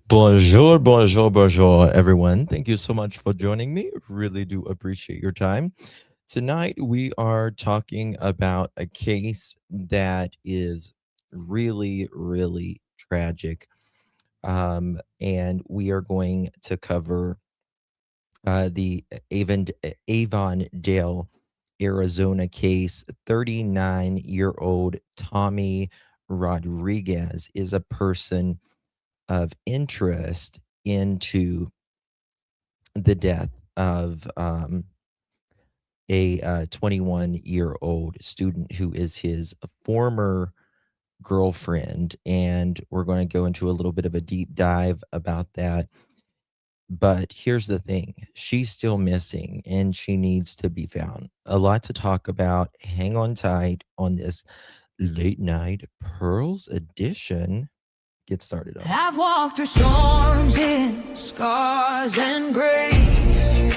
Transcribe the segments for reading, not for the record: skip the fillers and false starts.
Bonjour, bonjour, bonjour, everyone. Thank you so much for joining me. Really do appreciate your time. Tonight, we are talking about a case that is really, really tragic. And we are going to cover the Avondale, Arizona case. 39-year-old Tommy Rodriguez is a person of interest into the death of a 21-year-old student who is his former girlfriend. And we're going to go into a little bit of a deep dive about that. But here's the thing, she's still missing and she needs to be found. A lot to talk about. Hang on tight on this late night Pearls edition. Get started on. I've walked through storms in scars and grace,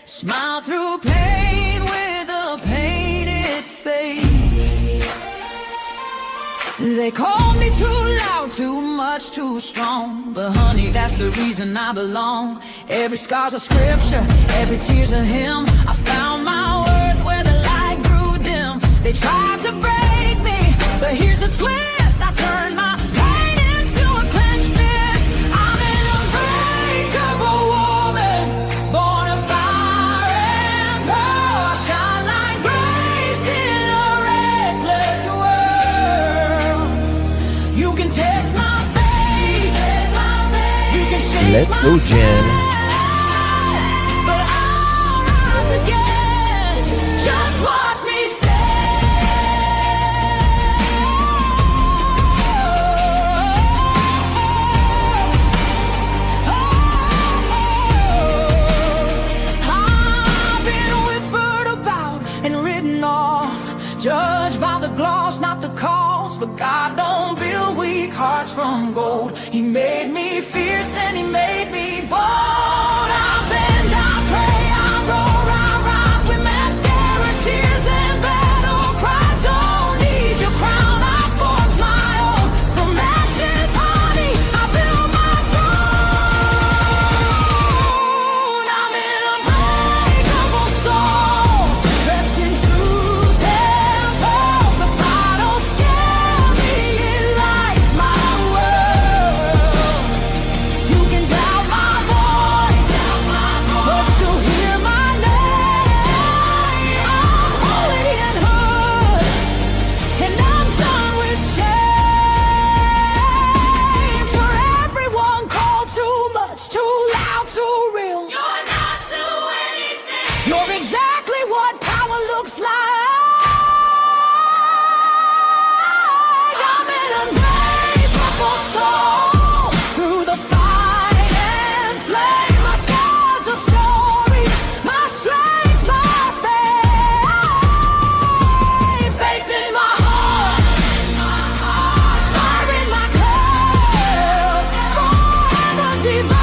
smile through pain with a painted face. They called me too loud, too much, too strong, but honey, that's the reason I belong. Every scar's a scripture, every tear's a hymn. I found my worth where the light grew dim. They tried to break me, but here's a twist. I turned my pain into a clenched fist. I'm an unbreakable woman, born of fire and pearl. I shine like grace in a reckless world. You can test my faith, you can shake Let's go, Jen. but I'll rise again. Just watch me I've been whispered about and written off, judged by the gloss, not the cost. But God don't build weak hearts from gold. He made me fierce and he made me bold. I bend, I pray, I roar, I rise with mascara, tears and battle cries. Don't need your crown, I forge my own. From ashes, honey, I build my throne. I'm an unbreakable soul, dressed in truth and pearls. The fire don't scare me, it lights my world. You can doubt my voice, but you'll hear my name. I'm holy and hood, and I'm done with shame. For everyone called too much, too loud, too real. You're not to anything. You're exactly what power looks like. I'm an unbreakable soul, through the fight and flame. My scars are stories, my strength, my faith. Faith in my heart, fire in my curls, forever divine.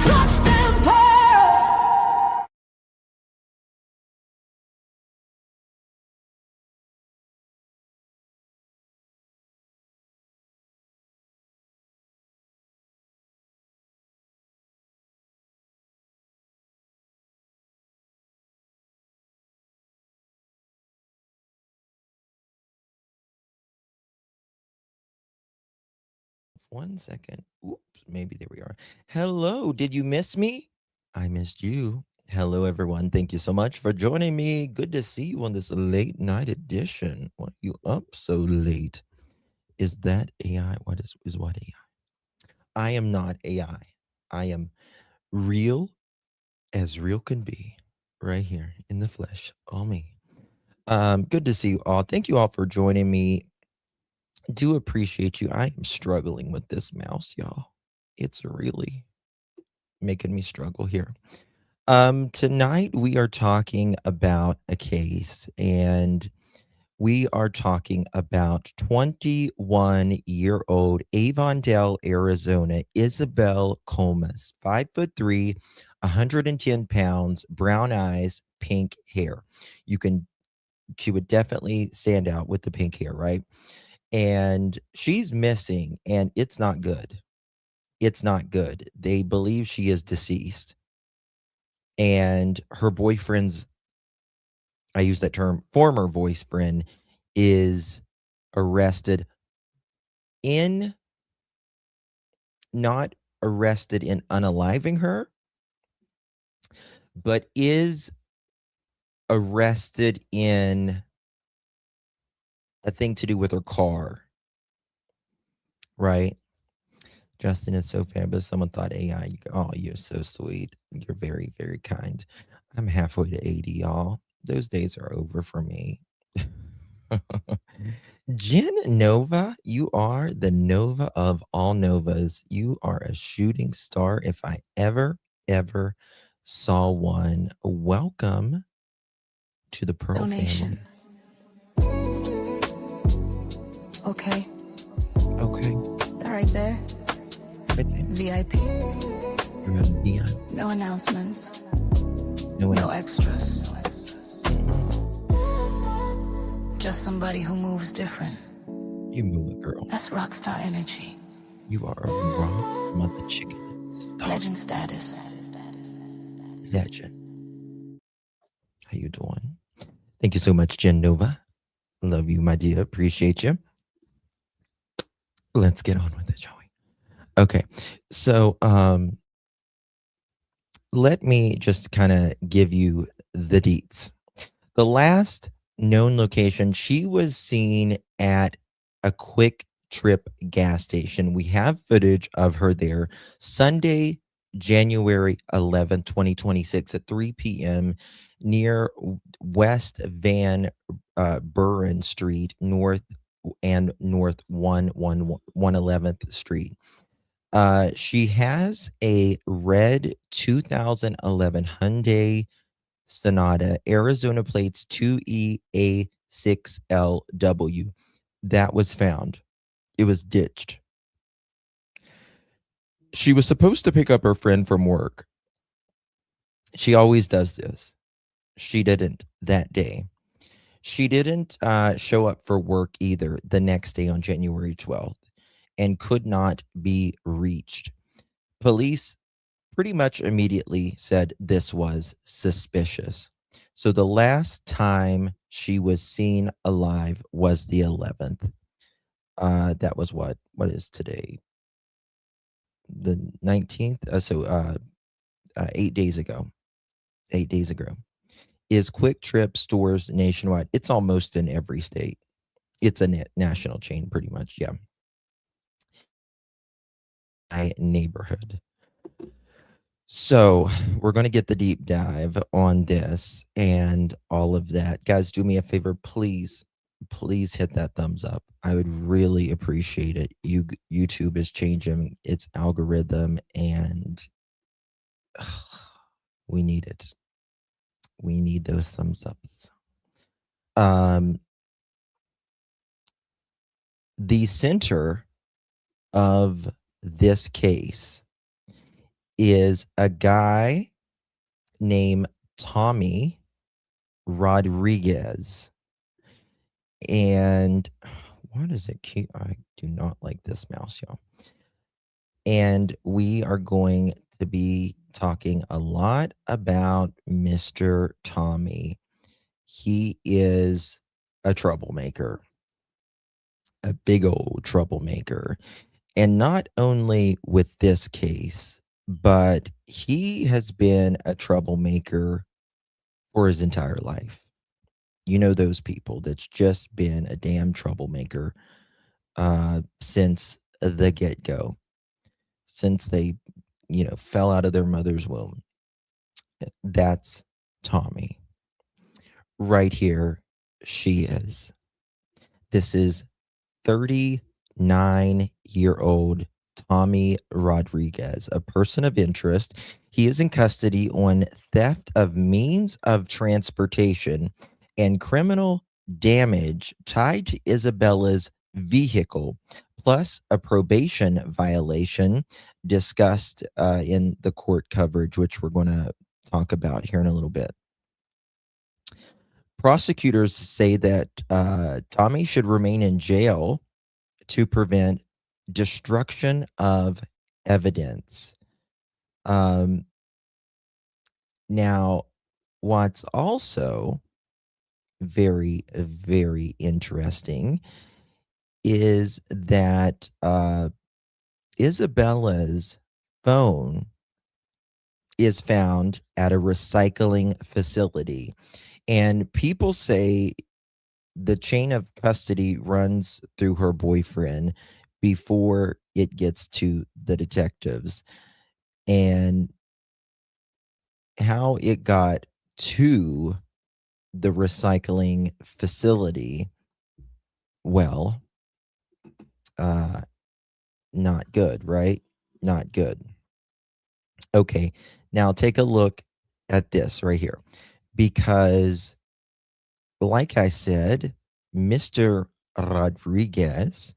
Clutch them pearls. One second. Oops, maybe there we are. Hello, did you miss me? I missed you. Hello, everyone. Thank you so much for joining me. Good to see you on this late night edition. What are you up so late? Is that AI? What is what AI? I am not AI. I am real as real can be, right here in the flesh. Oh me. Good to see you all. Thank you all for joining me. Do appreciate you. I am struggling with this mouse, y'all. It's really making me struggle here. Tonight we are talking about a case, and we are talking about 21-year-old Avondale, Arizona, Isabella Comas, 5'3", 110 pounds, brown eyes, pink hair. You can She would definitely stand out with the pink hair, right? And she's missing, and it's not good. It's not good. They believe she is deceased, and her boyfriend's, I use that term, former boyfriend, is arrested in, not arrested in unaliving her, but is arrested in a thing to do with her car, right? Justin is so fabulous. Someone thought AI. Oh, you're so sweet. You're very, very kind. I'm halfway to 80, y'all. Those days are over for me. Jen Nova, you are the Nova of all Novas. You are a shooting star if I ever saw one. Welcome to the Pearl Donation. family. Okay, Okay, that right there. right there. VIP. You're a Dion. No announcements. No one No else. extras. Just somebody who moves different. You move it, girl. That's rockstar energy. You are a raw mother chicken. Star Legend status. legend. How you doing? Thank you so much, Jen Nova. Love you, my dear. Appreciate you. Let's get on with it, shall we? Okay. So let me just kind of give you the deets. The last known location, she was seen at a Quick Trip gas station. We have footage of her there Sunday, January 11th, 2026 at 3 p.m. near West Van Buren Street, North and North 111th Street. She has a red 2011 Hyundai Sonata, Arizona plates 2EA6LW. That was found. It was ditched. She was supposed to pick up her friend from work. She always does this. She didn't that day. She didn't show up for work either the next day on January 12th and could not be reached. Police pretty much immediately said this was suspicious. So the last time she was seen alive was the 11th. That was what is today? The 19th. 8 days ago. 8 days ago. Is Quick Trip stores nationwide? It's almost in every state. It's a national chain, pretty much. Yeah. My neighborhood. So we're going to get the deep dive on this and all of that. Guys, do me a favor, please, please hit that thumbs up. I would really appreciate it. YouTube is changing its algorithm, and we need it. We need those thumbs ups. The center of this case is a guy named Tommy Rodriguez. And why does it keep? I do not like this mouse, y'all. And we are going to be talking a lot about Mr. Tommy. He is a troublemaker, a big old troublemaker. And not only with this case, but he has been a troublemaker for his entire life. You know, those people that's just been a damn troublemaker since the get-go, since they, fell out of their mother's womb. That's Tommy. Right here, she is. This is 39-year-old Tommy Rodriguez, a person of interest. He is in custody on theft of means of transportation and criminal damage tied to Isabella's vehicle, plus a probation violation discussed in the court coverage, which we're going to talk about here in a little bit. Prosecutors say that Tommy should remain in jail to prevent destruction of evidence. Um, Now, what's also very, very interesting is that Isabella's phone is found at a recycling facility. And people say the chain of custody runs through her boyfriend before it gets to the detectives. And how it got to the recycling facility, well, uh, not good, right? Not good. Okay, now take a look at this right here. Because, like I said, Mr. Rodriguez,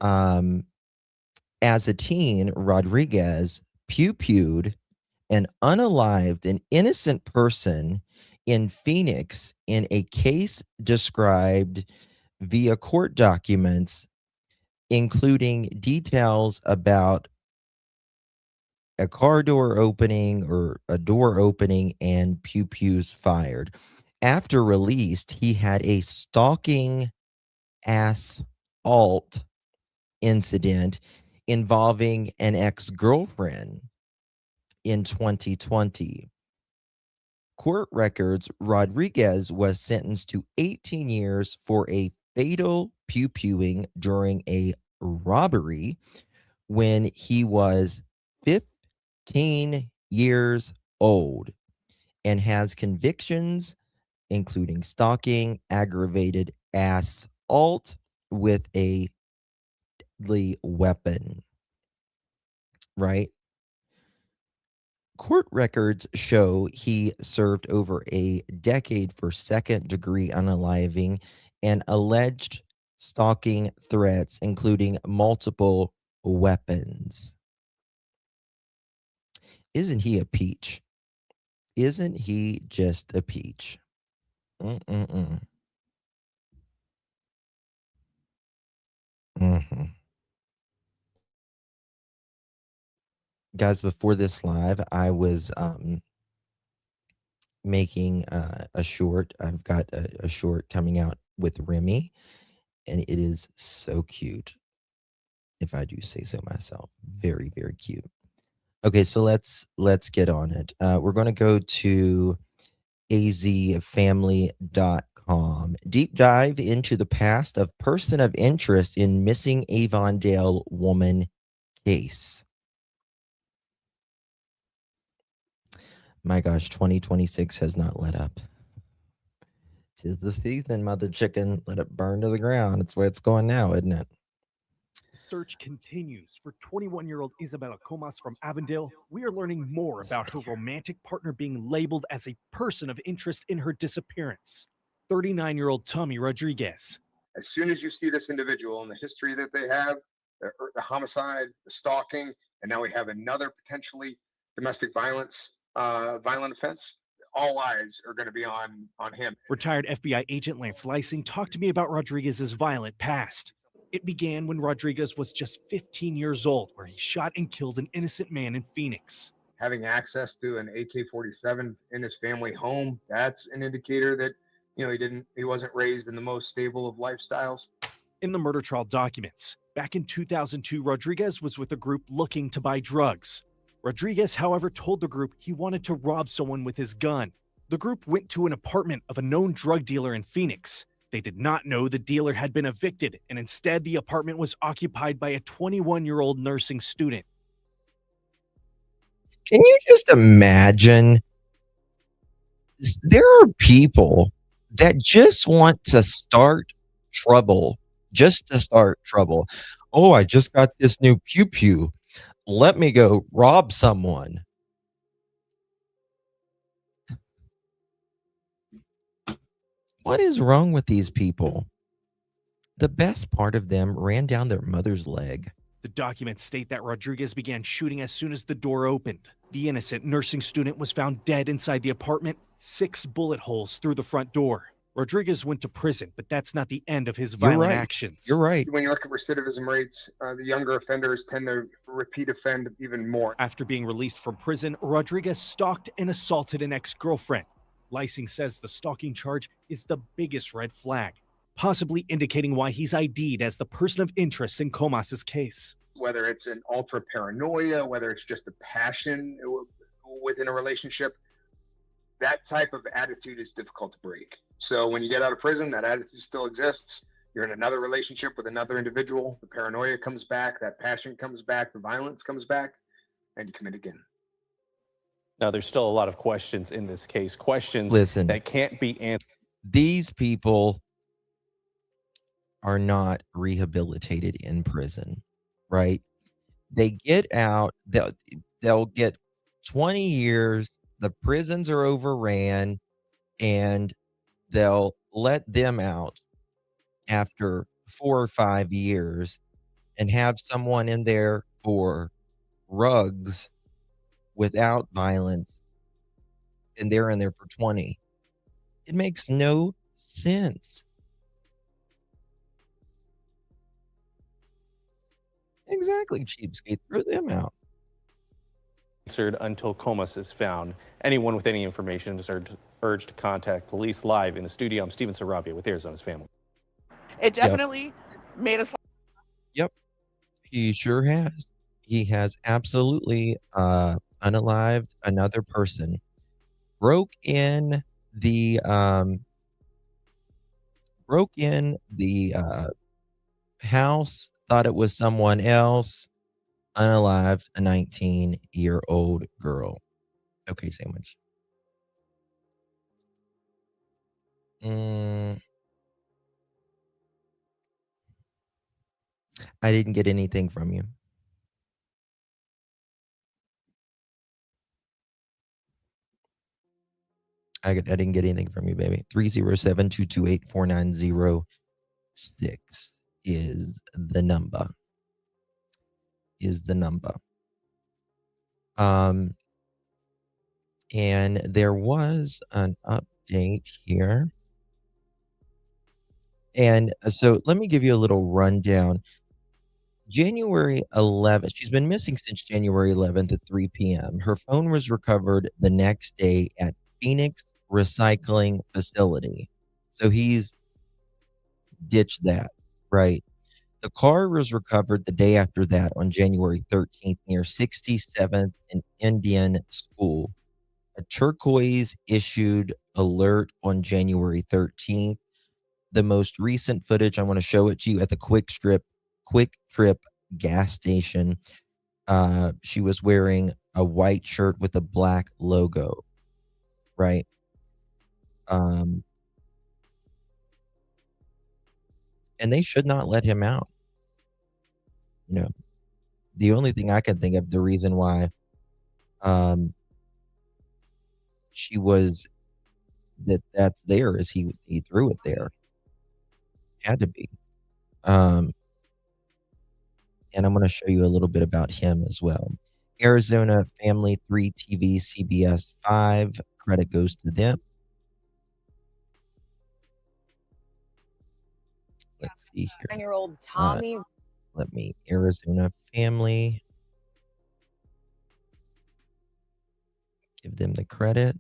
um, as a teen, Rodriguez pew-pewed an unalived and innocent person in Phoenix in a case described via court documents, including details about a car door opening or a door opening and pew pews fired. After released, he had a stalking assault incident involving an ex girlfriend in 2020. Court records, Rodriguez was sentenced to 18 years for a fatal pew pewing during a robbery when he was 15 years old and has convictions including stalking, aggravated assault with a deadly weapon, right? Court records show he served over a decade for second degree unaliving and alleged stalking threats, including multiple weapons. Isn't he a peach? Isn't he just a peach? Mm-mm-mm. Mm-hmm. Guys, before this live, I was making a short. I've got a short coming out with Remy, and it is so cute, if I do say so myself. Very, very cute. Okay, so let's get on it. We're going to go to azfamily.com. Deep dive into the past of person of interest in missing Avondale woman case. My gosh, 2026 has not let up. 'Tis the season, mother chicken. Let it burn to the ground. It's where it's going now, isn't it? Search continues for 21-year-old Isabella Comas from Avondale. We are learning more about her romantic partner being labeled as a person of interest in her disappearance. 39-year-old Tommy Rodriguez. As soon as you see this individual and the history that they have, the homicide, the stalking, and now we have another potentially domestic violent offense, all eyes are going to be on him. Retired FBI agent Lance Lysing talked to me about Rodriguez's violent past. It began when Rodriguez was just 15 years old, where he shot and killed an innocent man in Phoenix. Having access to an AK-47 in his family home, that's an indicator that he wasn't raised in the most stable of lifestyles. In the murder trial documents, back in 2002, Rodriguez was with a group looking to buy drugs. Rodriguez, however, told the group he wanted to rob someone with his gun. The group went to an apartment of a known drug dealer in Phoenix. They did not know the dealer had been evicted, and instead the apartment was occupied by a 21-year-old nursing student. Can you just imagine? There are people that just want to start trouble, just to start trouble. Oh, I just got this new pew pew. Let me go rob someone. What is wrong with these people? The best part of them ran down their mother's leg. The documents state that Rodriguez began shooting as soon as the door opened. The innocent nursing student was found dead inside the apartment, 6 bullet holes through the front door. Rodriguez went to prison, but that's not the end of his You're violent right. actions. You're right. When you look at recidivism rates, the younger offenders tend to repeat offend even more. After being released from prison, Rodriguez stalked and assaulted an ex-girlfriend. Lysing says the stalking charge is the biggest red flag, possibly indicating why he's ID'd as the person of interest in Comas's case. Whether it's an ultra paranoia, whether it's just a passion within a relationship, that type of attitude is difficult to break. So when you get out of prison, that attitude still exists. You're in another relationship with another individual. The paranoia comes back, that passion comes back, the violence comes back, and you commit again. Now, there's still a lot of questions in this case, questions Listen, that can't be answered. these people are not rehabilitated in prison, right? They get out, they'll get 20 years, the prisons are overran, and they'll let them out after 4 or 5 years and have someone in there for drugs without violence, and they're in there for 20. It makes no sense. Exactly, cheapskate. Throw them out. Until Comas is found. Anyone with any information is urged to contact police. Live in the studio, I'm Steven Sarabia with Arizona's Family. It definitely made us. Yep, he sure has. He has absolutely unalived another person. Broke in the house, thought it was someone else, unalived a 19-year-old girl. Okay, sandwich. I didn't get anything from you. I didn't get anything from you, baby. 307-228-4906 is the number. And there was an update here. And so let me give you a little rundown. January 11th, she's been missing since January 11th at 3 p.m. Her phone was recovered the next day at Phoenix Recycling Facility. So he's ditched that, right? The car was recovered the day after that on January 13th near 67th and Indian School. A Turquoise issued alert on January 13th. The most recent footage, I want to show it to you at the QuikTrip gas station. She was wearing a white shirt with a black logo, right? And they should not let him out. You know, the only thing I can think of, the reason why she was that's there is he threw it there. Had to be. And I'm going to show you a little bit about him as well. Arizona Family 3 TV CBS 5. Credit goes to them. Let's see here. 9-year-old Tommy. Let me, Arizona Family. Give them the credit.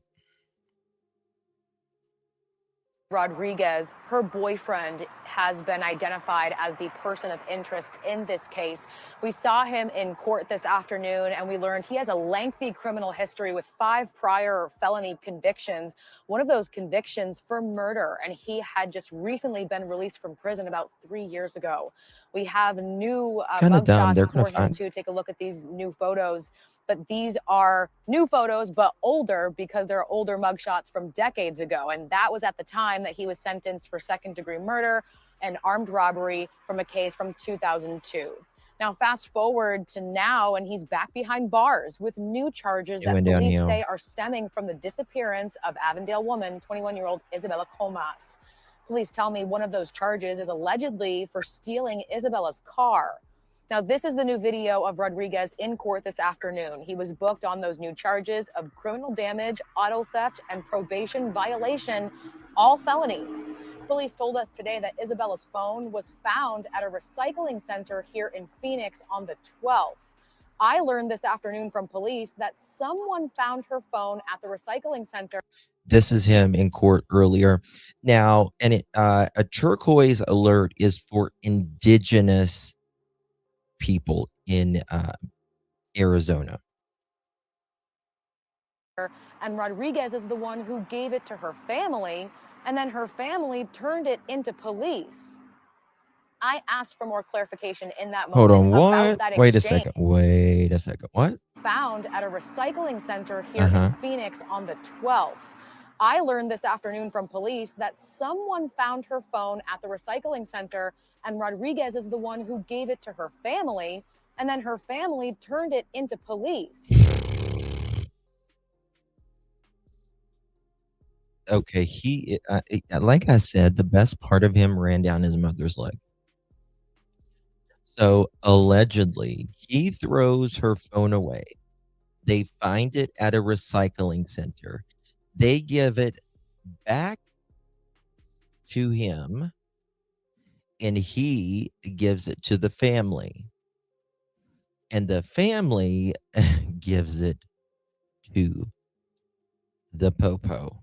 Rodriguez, her boyfriend, has been identified as the person of interest in this case. We saw him in court this afternoon, and we learned he has a lengthy criminal history with 5 prior felony convictions. One of those convictions for murder, and he had just recently been released from prison about 3 years ago. We have new mugshots for him to take a look at these new photos. But these are new photos, but older because they're older mugshots from decades ago. And that was at the time that he was sentenced for second-degree murder and armed robbery from a case from 2002. Now, fast forward to now, and he's back behind bars with new charges that police say are stemming from the disappearance of Avondale woman, 21-year-old Isabella Comas. Police tell me one of those charges is allegedly for stealing Isabella's car. Now, this is the new video of Rodriguez in court this afternoon. He was booked on those new charges of criminal damage, auto theft, and probation violation, all felonies. Police told us today that Isabella's phone was found at a recycling center here in Phoenix on the 12th. I learned this afternoon from police that someone found her phone at the recycling center. This is him in court earlier. Now, and a turquoise alert is for indigenous people in Arizona. And Rodriguez is the one who gave it to her family, and then her family turned it into police. I asked for more clarification in that moment. Hold on, about what? that Wait a exchange. second. Wait a second. What? Found at a recycling center here in Phoenix on the 12th. I learned this afternoon from police that someone found her phone at the recycling center, and Rodriguez is the one who gave it to her family, and then her family turned it into police. Okay, he like I said, the best part of him ran down his mother's leg. So allegedly, he throws her phone away. They find it at a recycling center. They give it back to him, and he gives it to the family. And the family gives it to the popo.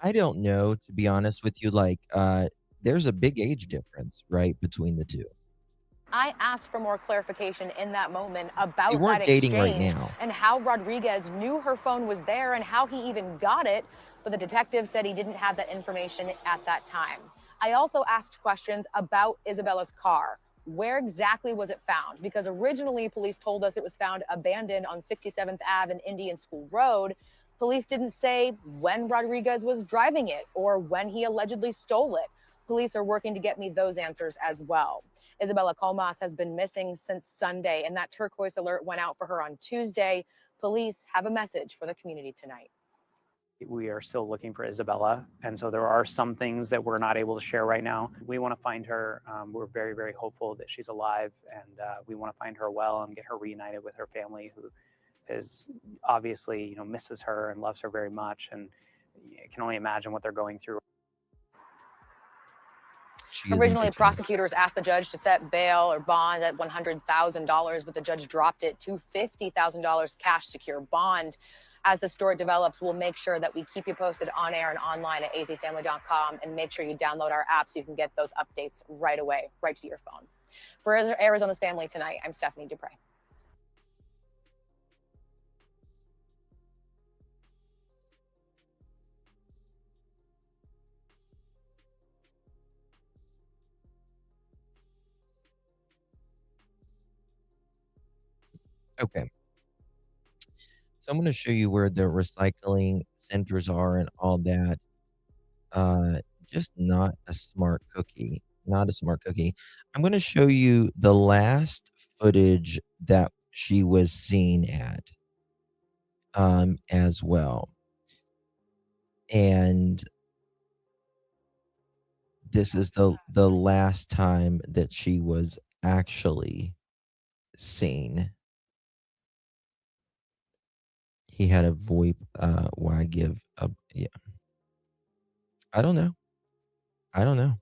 I don't know, to be honest with you, like, there's a big age difference, right, between the two. I asked for more clarification in that moment about They weren't that dating right exchange now. and how Rodriguez knew her phone was there and how he even got it, but the detective said he didn't have that information at that time. I also asked questions about Isabella's car. Where exactly was it found? Because originally police told us it was found abandoned on 67th Ave and Indian School Road. Police didn't say when Rodriguez was driving it or when he allegedly stole it. Police are working to get me those answers as well. Isabella Comas has been missing since Sunday, and that turquoise alert went out for her on Tuesday. Police have a message for the community tonight. We are still looking for Isabella, and so there are some things that we're not able to share right now. We want to find her. We're very, very hopeful that she's alive, and we want to find her well and get her reunited with her family, who is obviously, misses her and loves her very much, and you can only imagine what they're going through. Originally, prosecutors asked the judge to set bail or bond at $100,000, but the judge dropped it to $50,000 cash secure bond. As the story develops, we'll make sure that we keep you posted on air and online at azfamily.com, and make sure you download our app so you can get those updates right away, right to your phone. For Arizona's Family Tonight, I'm Stephanie Dupre. Okay. So I'm going to show you where the recycling centers are and all that. Just not a smart cookie. Not a smart cookie. I'm going to show you the last footage that she was seen at as well. And this is the last time that she was actually seen. He had a VoIP, why give a, yeah. I don't know. I don't know.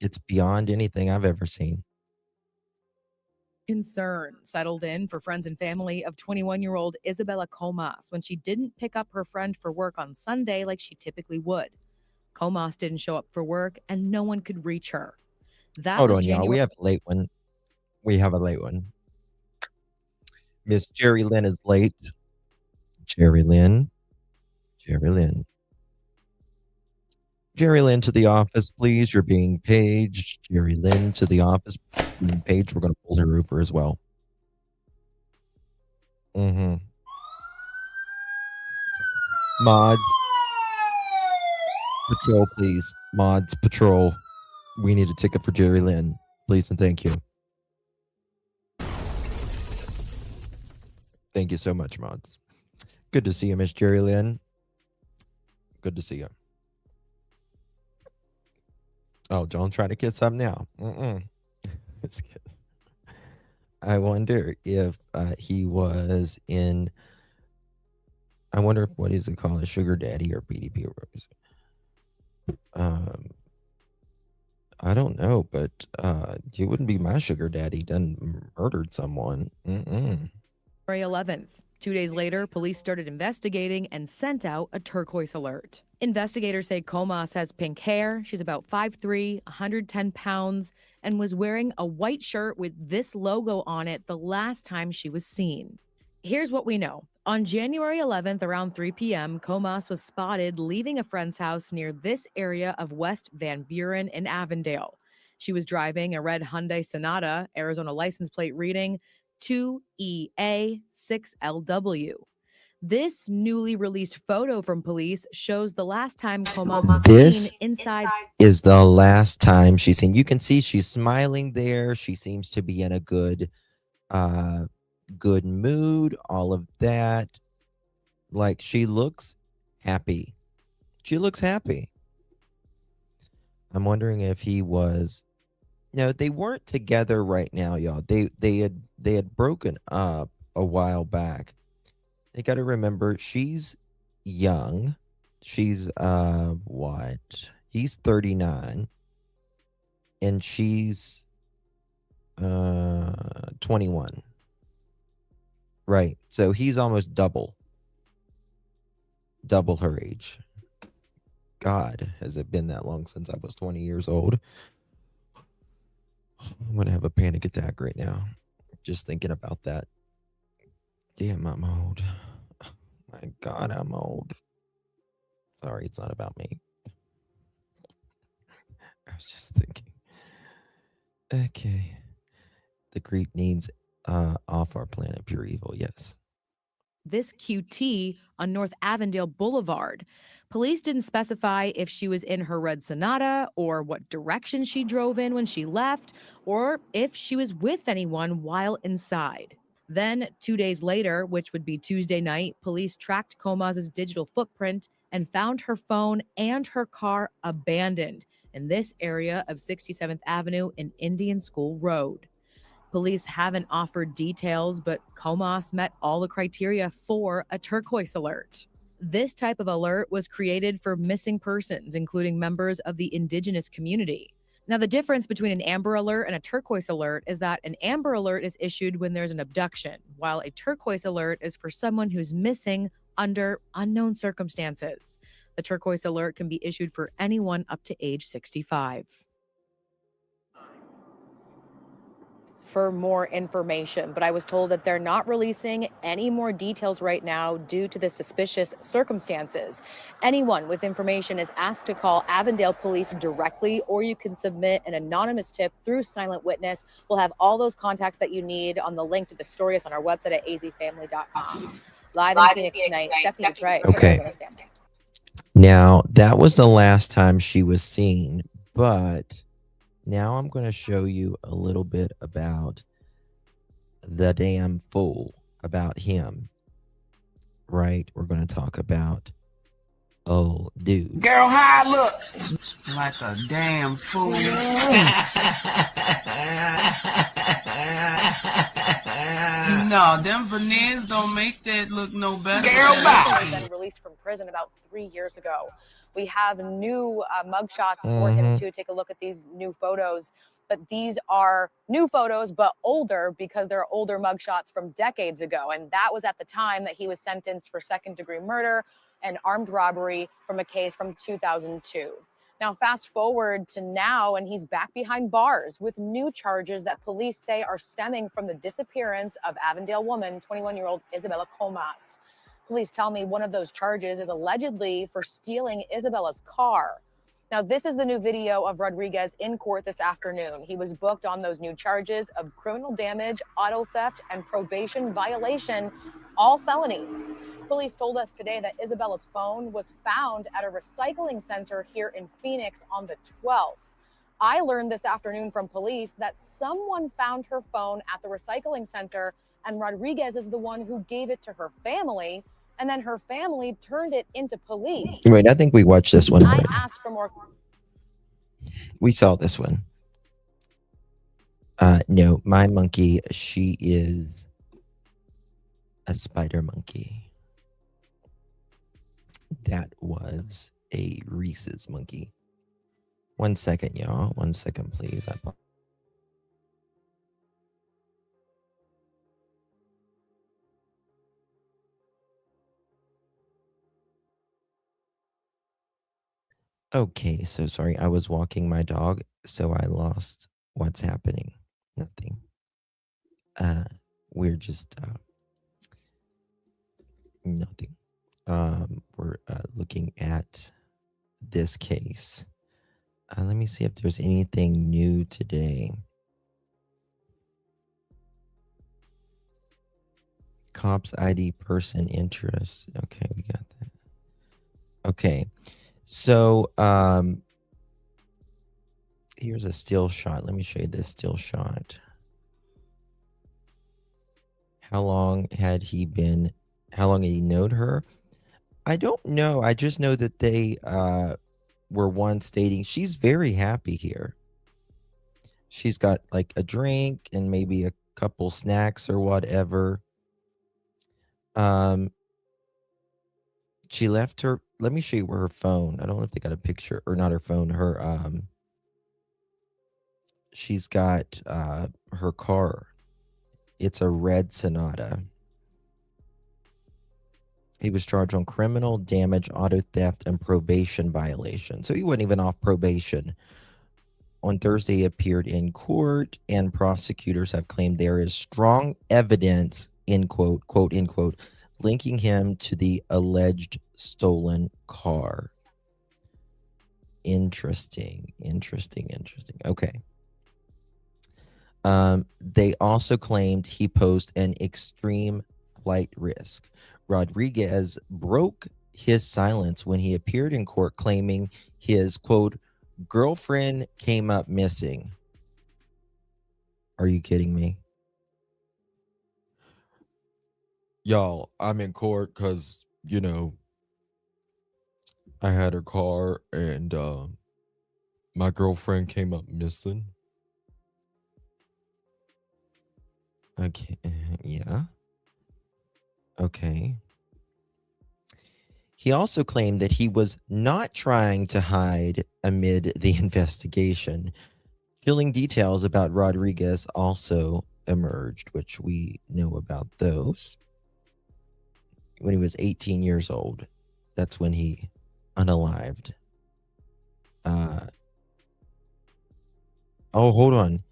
It's beyond anything I've ever seen. Concern settled in for friends and family of 21-year-old Isabella Comas when she didn't pick up her friend for work on Sunday like she typically would. Comas didn't show up for work and no one could reach her. Hold on, y'all. We have a late one. We have a late one. Miss Jerry Lynn is late. Jerry Lynn. Jerry Lynn. Jerry Lynn to the office, please. You're being paged. Jerry Lynn to the office. Being paged. We're going to pull her over as well. Mods. Patrol, please. Mods, patrol. We need a ticket for Jerry Lynn. Please and thank you. Thank you so much, mods. Good to see you, Miss Jerry Lynn. Good to see you. Oh, don't try to get some now. Just kidding. I wonder if he was in. I wonder if what is it called, a sugar daddy or BDP Rose? I don't know, but you wouldn't be my sugar daddy. Done murdered someone. January 11th. 2 days later, police started investigating and sent out a turquoise alert. Investigators say Comas has pink hair. She's about 5'3", 110 pounds, and was wearing a white shirt with this logo on it the last time she was seen. Here's what we know. On January 11th, around 3 p.m., Comas was spotted leaving a friend's house near this area of West Van Buren in Avondale. She was driving a red Hyundai Sonata, Arizona license plate reading 2EA6LW. This newly released photo from police shows the last time Comas was seen inside. Is the last time she's seen. You can see she's smiling there. She seems to be in a good mood, all of that. Like, she looks happy. She looks happy. I'm wondering if he was. No, they weren't together right now, y'all. They had broken up a while back. You got to remember, she's young. She's what? He's 39 and she's 21. Right. So he's almost double her age. God, has it been that long since I was 20 years old? I'm going to have a panic attack right now. Just thinking about that. Damn, I'm old. My God, I'm old. Sorry, it's not about me. I was just thinking. Okay. The creep needs off our planet, pure evil, yes. This QT on North Avondale Boulevard. Police didn't specify if she was in her red Sonata or what direction she drove in when she left, or if she was with anyone while inside. Then, 2 days later, which would be Tuesday night, police tracked Comas's digital footprint and found her phone and her car abandoned in this area of 67th Avenue and Indian School Road. Police haven't offered details, but Comas met all the criteria for a turquoise alert. This type of alert was created for missing persons, including members of the indigenous community. Now, the difference between an Amber Alert and a Turquoise Alert is that an Amber Alert is issued when there's an abduction, while a Turquoise Alert is for someone who's missing under unknown circumstances. The Turquoise Alert can be issued for anyone up to age 65. For more information, but I was told that they're not releasing any more details right now due to the suspicious circumstances. Anyone with information is asked to call Avondale Police directly, or you can submit an anonymous tip through Silent Witness. We'll have all those contacts that you need on the link to the story. It's on our website at azfamily.com. Live in Phoenix tonight, Stephanie Dupre. Okay. Now, that was the last time she was seen, but now I'm going to show you a little bit about the damn fool, about him, right? We're going to talk about old dude. Girl, how I look? Like a damn fool. No, them veneers don't make that look no better. Girl, bye. Been released from prison about 3 years ago. We have new mugshots for him to take a look at these new photos. But these are new photos, but older, because they're older mugshots from decades ago. And that was at the time that he was sentenced for second-degree murder and armed robbery from a case from 2002. Now, fast forward to now, and he's back behind bars with new charges that police say are stemming from the disappearance of Avondale woman, 21-year-old Isabella Comas. Police tell me one of those charges is allegedly for stealing Isabella's car. Now, this is the new video of Rodriguez in court this afternoon. He was booked on those new charges of criminal damage, auto theft, and probation violation, all felonies. Police told us today that Isabella's phone was found at a recycling center here in Phoenix on the 12th. I learned this afternoon from police that someone found her phone at the recycling center, and Rodriguez is the one who gave it to her family and then her family turned it into police. Wait, I think we watched this one I already. asked for more. We saw this one. No, my monkey, she is a spider monkey. That was a Reese's monkey. 1 second, y'all. 1 second, please. Okay, so sorry. I was walking my dog, so I lost what's happening. Nothing. We're just nothing. We're looking at this case. Let me see if there's anything new today. Cops ID person interest. Okay, we got that. Okay. So here's a still shot. Let me show you this still shot. How long had he known her? I don't know. I just know that they were once stating she's very happy here. She's got like a drink and maybe a couple snacks or whatever. She left her. Let me show you where her phone. I don't know if they got a picture or not her phone. Her she's got her car. It's a red Sonata. He was charged on criminal damage, auto theft, and probation violation. So he wasn't even off probation. On Thursday, he appeared in court, and prosecutors have claimed there is strong evidence, end quote, quote, end quote, linking him to the alleged stolen car. Interesting. Okay. They also claimed he posed an extreme flight risk. Rodriguez broke his silence when he appeared in court claiming his, quote, girlfriend came up missing. Are you kidding me? Y'all, I'm in court because, you know, I had her car and my girlfriend came up missing. Okay, yeah. Okay. He also claimed that he was not trying to hide amid the investigation. Chilling details about Rodriguez also emerged, which we know about those. When he was 18 years old, that's when he unalived. Oh, hold on.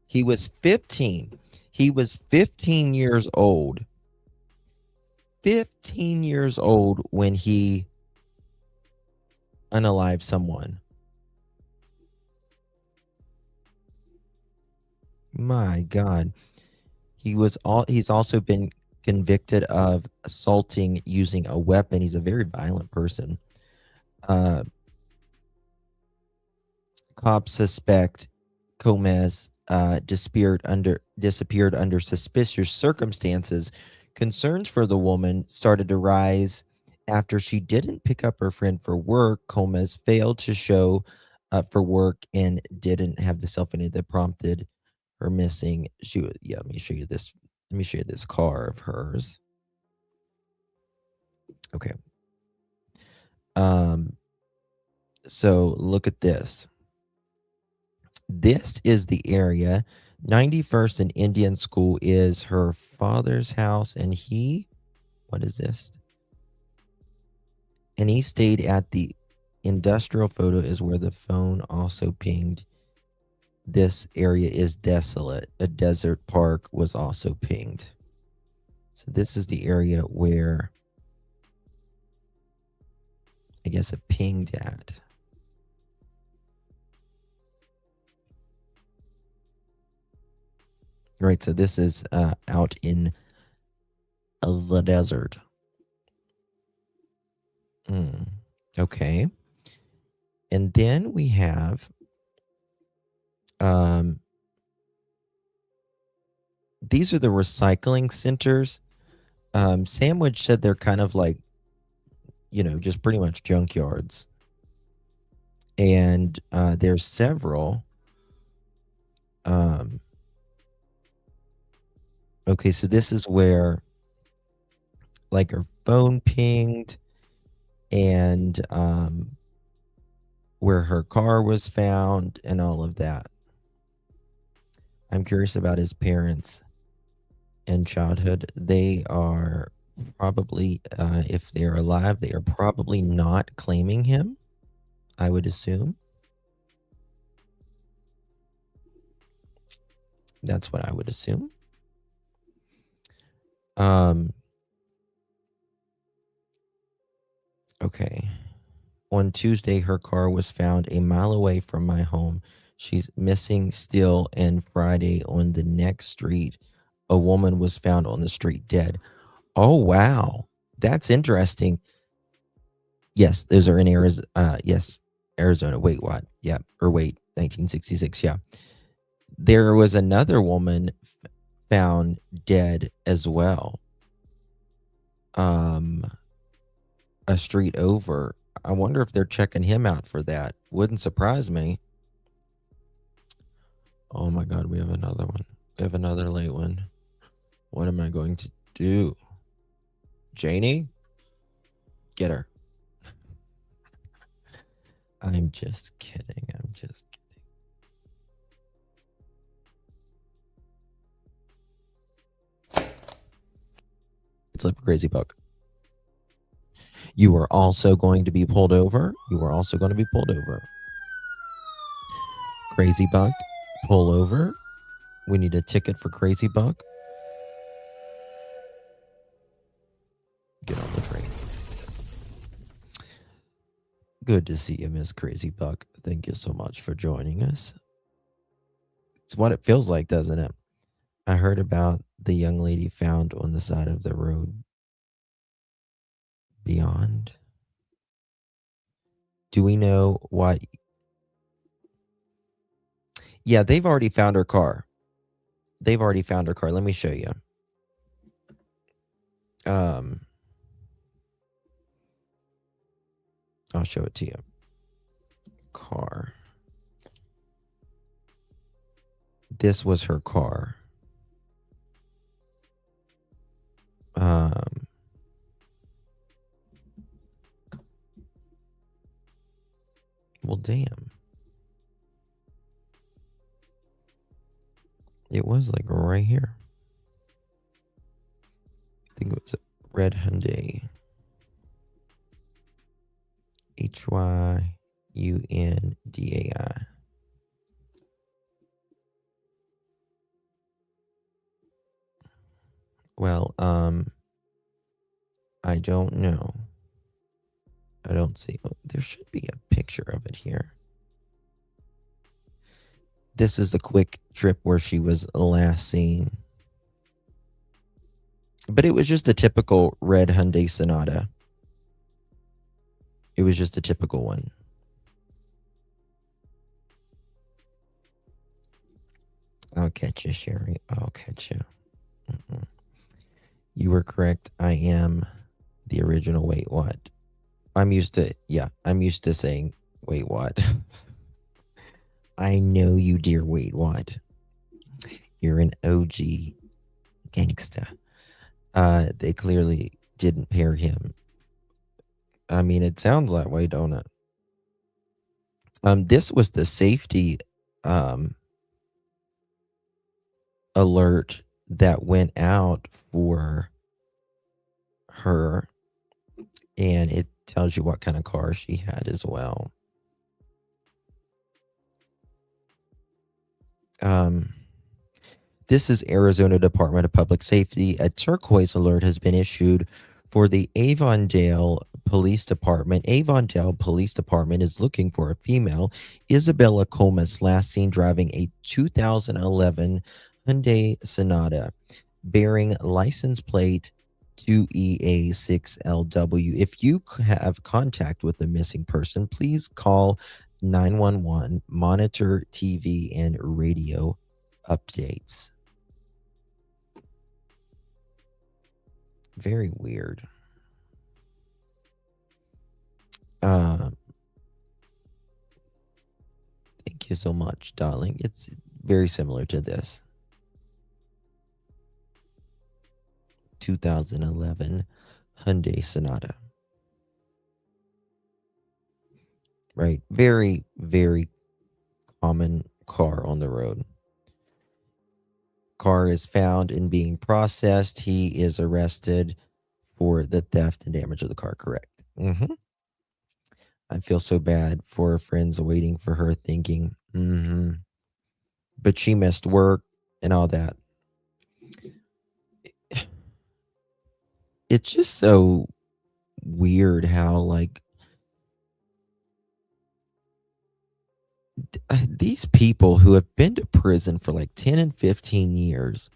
He was 15. He was 15 years old. 15 years old when he unalived someone. My God. He's also been convicted of assaulting using a weapon. He's a very violent person. Cops suspect Comas disappeared under suspicious circumstances. Concerns for the woman started to rise after she didn't pick up her friend for work. Comas failed to show up for work and didn't have the self-identity that prompted her missing. Let me show you this. Let me show you this car of hers. Okay. So look at this. This is the area. 91st and Indian School is her father's house, and what is this? And he stayed at the industrial photo is where the phone also pinged. This area is desolate. A desert park was also pinged. So this is the area where I guess it pinged at. Right, so this is out in the desert. Okay. And then we have these are the recycling centers Sandwich said they're kind of like, just pretty much junkyards. And there's several. Okay, so this is where, like, her phone pinged, and where her car was found, and all of that. I'm curious about his parents and childhood. They are probably, if they're alive, they are probably not claiming him, I would assume. That's what I would assume. Okay. On Tuesday, her car was found a mile away from my home. She's missing still, and Friday on the next street, a woman was found on the street dead. Oh, wow. That's interesting. Yes, those are in Arizona. Yes, Arizona. Wait, what? Yeah, or wait, 1966. Yeah. There was another woman found dead as well. A street over. I wonder if they're checking him out for that. Wouldn't surprise me. Oh my God, we have another one. We have another late one. What am I going to do? Janie? Get her. I'm just kidding. I'm just kidding. Let's look for Crazy Buck. You are also going to be pulled over. You are also going to be pulled over. Crazy Buck, pull over. We need a ticket for Crazy Buck. Get on the train. Good to see you, Miss Crazy Buck. Thank you so much for joining us. It's what it feels like, doesn't it? I heard about the young lady found on the side of the road beyond. Do we know why? Yeah, they've already found her car. They've already found her car. Let me show you. I'll show it to you. Car. This was her car. Well, damn. It was like right here. I think it was a red Hyundai. HYUNDAI. Well, I don't know. I don't see. Oh, there should be a picture of it here. This is the QuikTrip where she was last seen. But it was just a typical red Hyundai Sonata. It was just a typical one. I'll catch you, Sherry. I'll catch you. You were correct. I am the original. Wait, what? I'm used to saying, wait, what? I know you, dear. Wait, what? You're an OG gangsta. They clearly didn't pair him. I mean, it sounds that way, don't it? This was the safety alert that went out for her, and it tells you what kind of car she had as well. This is Arizona Department of Public Safety. A turquoise alert has been issued for the Avondale Police Department. Avondale Police Department is looking for a female, Isabella Comas, last seen driving a 2011 Hyundai Sonata bearing license plate 2EA6LW. If you have contact with the missing person, please call 911, monitor TV and radio updates. Very weird. Thank you so much, darling. It's very similar to this. 2011 Hyundai Sonata. Right? Very, very common car on the road. Car is found and being processed. He is arrested for the theft and damage of the car. Correct. I feel so bad for her friends waiting for her, thinking, but she missed work and all that. It's just so weird how, like, these people who have been to prison for like 10 and 15 years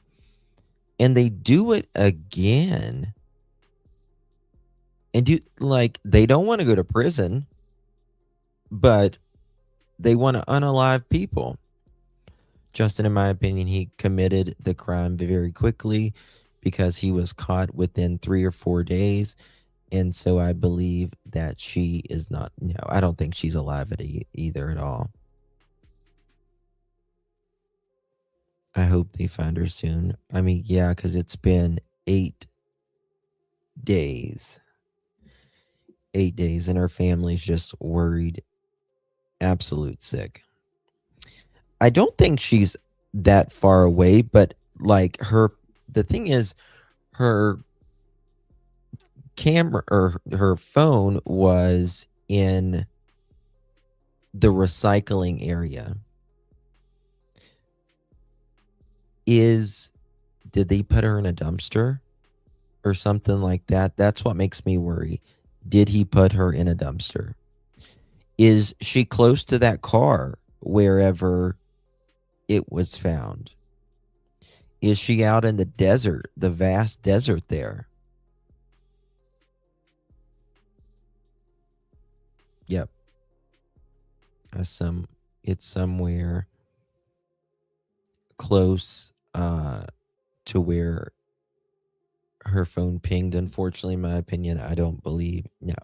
and they do it again and do, like, they don't want to go to prison, but they want to unalive people. Justin, in my opinion, he committed the crime very quickly because he was caught within 3 or 4 days. And so I believe that she is not, no, I don't think she's alive either at all. I hope they find her soon. I mean, yeah, because it's been 8 days. 8 days, and her family's just worried, absolute sick. I don't think she's that far away, but like the thing is, her camera or her phone was in the recycling area. Did they put her in a dumpster or something like that? That's what makes me worry. Did he put her in a dumpster? Is she close to that car wherever it was found? Is she out in the desert, the vast desert there? Yep. It's somewhere close to where her phone pinged. Unfortunately, in my opinion, I don't believe. No.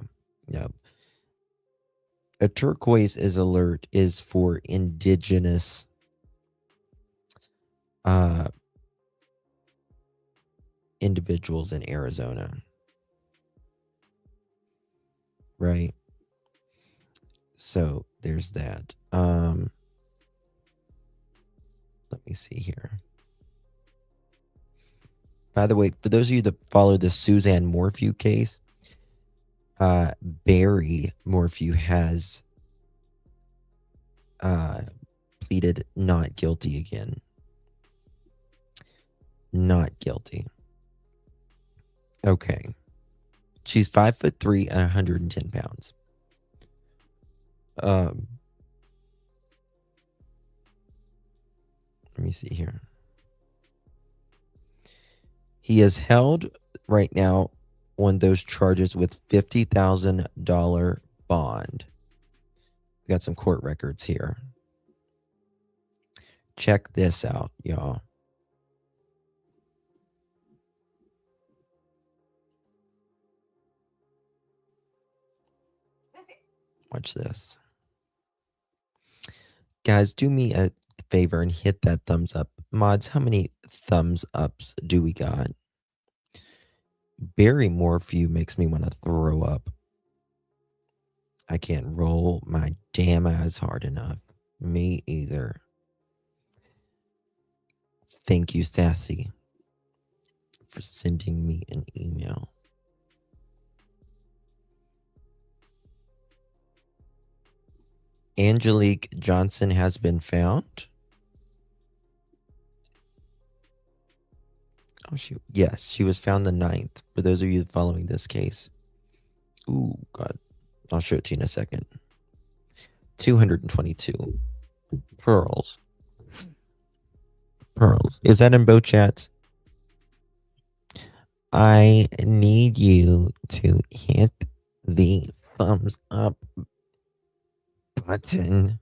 A Turquoise Alert is for indigenous individuals in Arizona. Right? So there's that. Let me see here. By the way, for those of you that follow the Suzanne Morphew case, Barry Morphew has pleaded not guilty again. Not guilty. Okay. She's 5'3" and 110 pounds. Let me see here. He is held right now on those charges with $50,000 bond. We got some court records here. Check this out, y'all. Watch this. Guys, do me a favor and hit that thumbs up. Mods, how many thumbs ups do we got? Barry Morphew makes me want to throw up. I can't roll my damn eyes hard enough. Me either. Thank you, Sassy, for sending me an email. Angelique Johnson has been found. Oh, yes, she was found the 9th. For those of you following this case. Ooh, God. I'll show it to you in a second. 222 pearls. Pearls. Is that in both chats? I need you to hit the thumbs up button.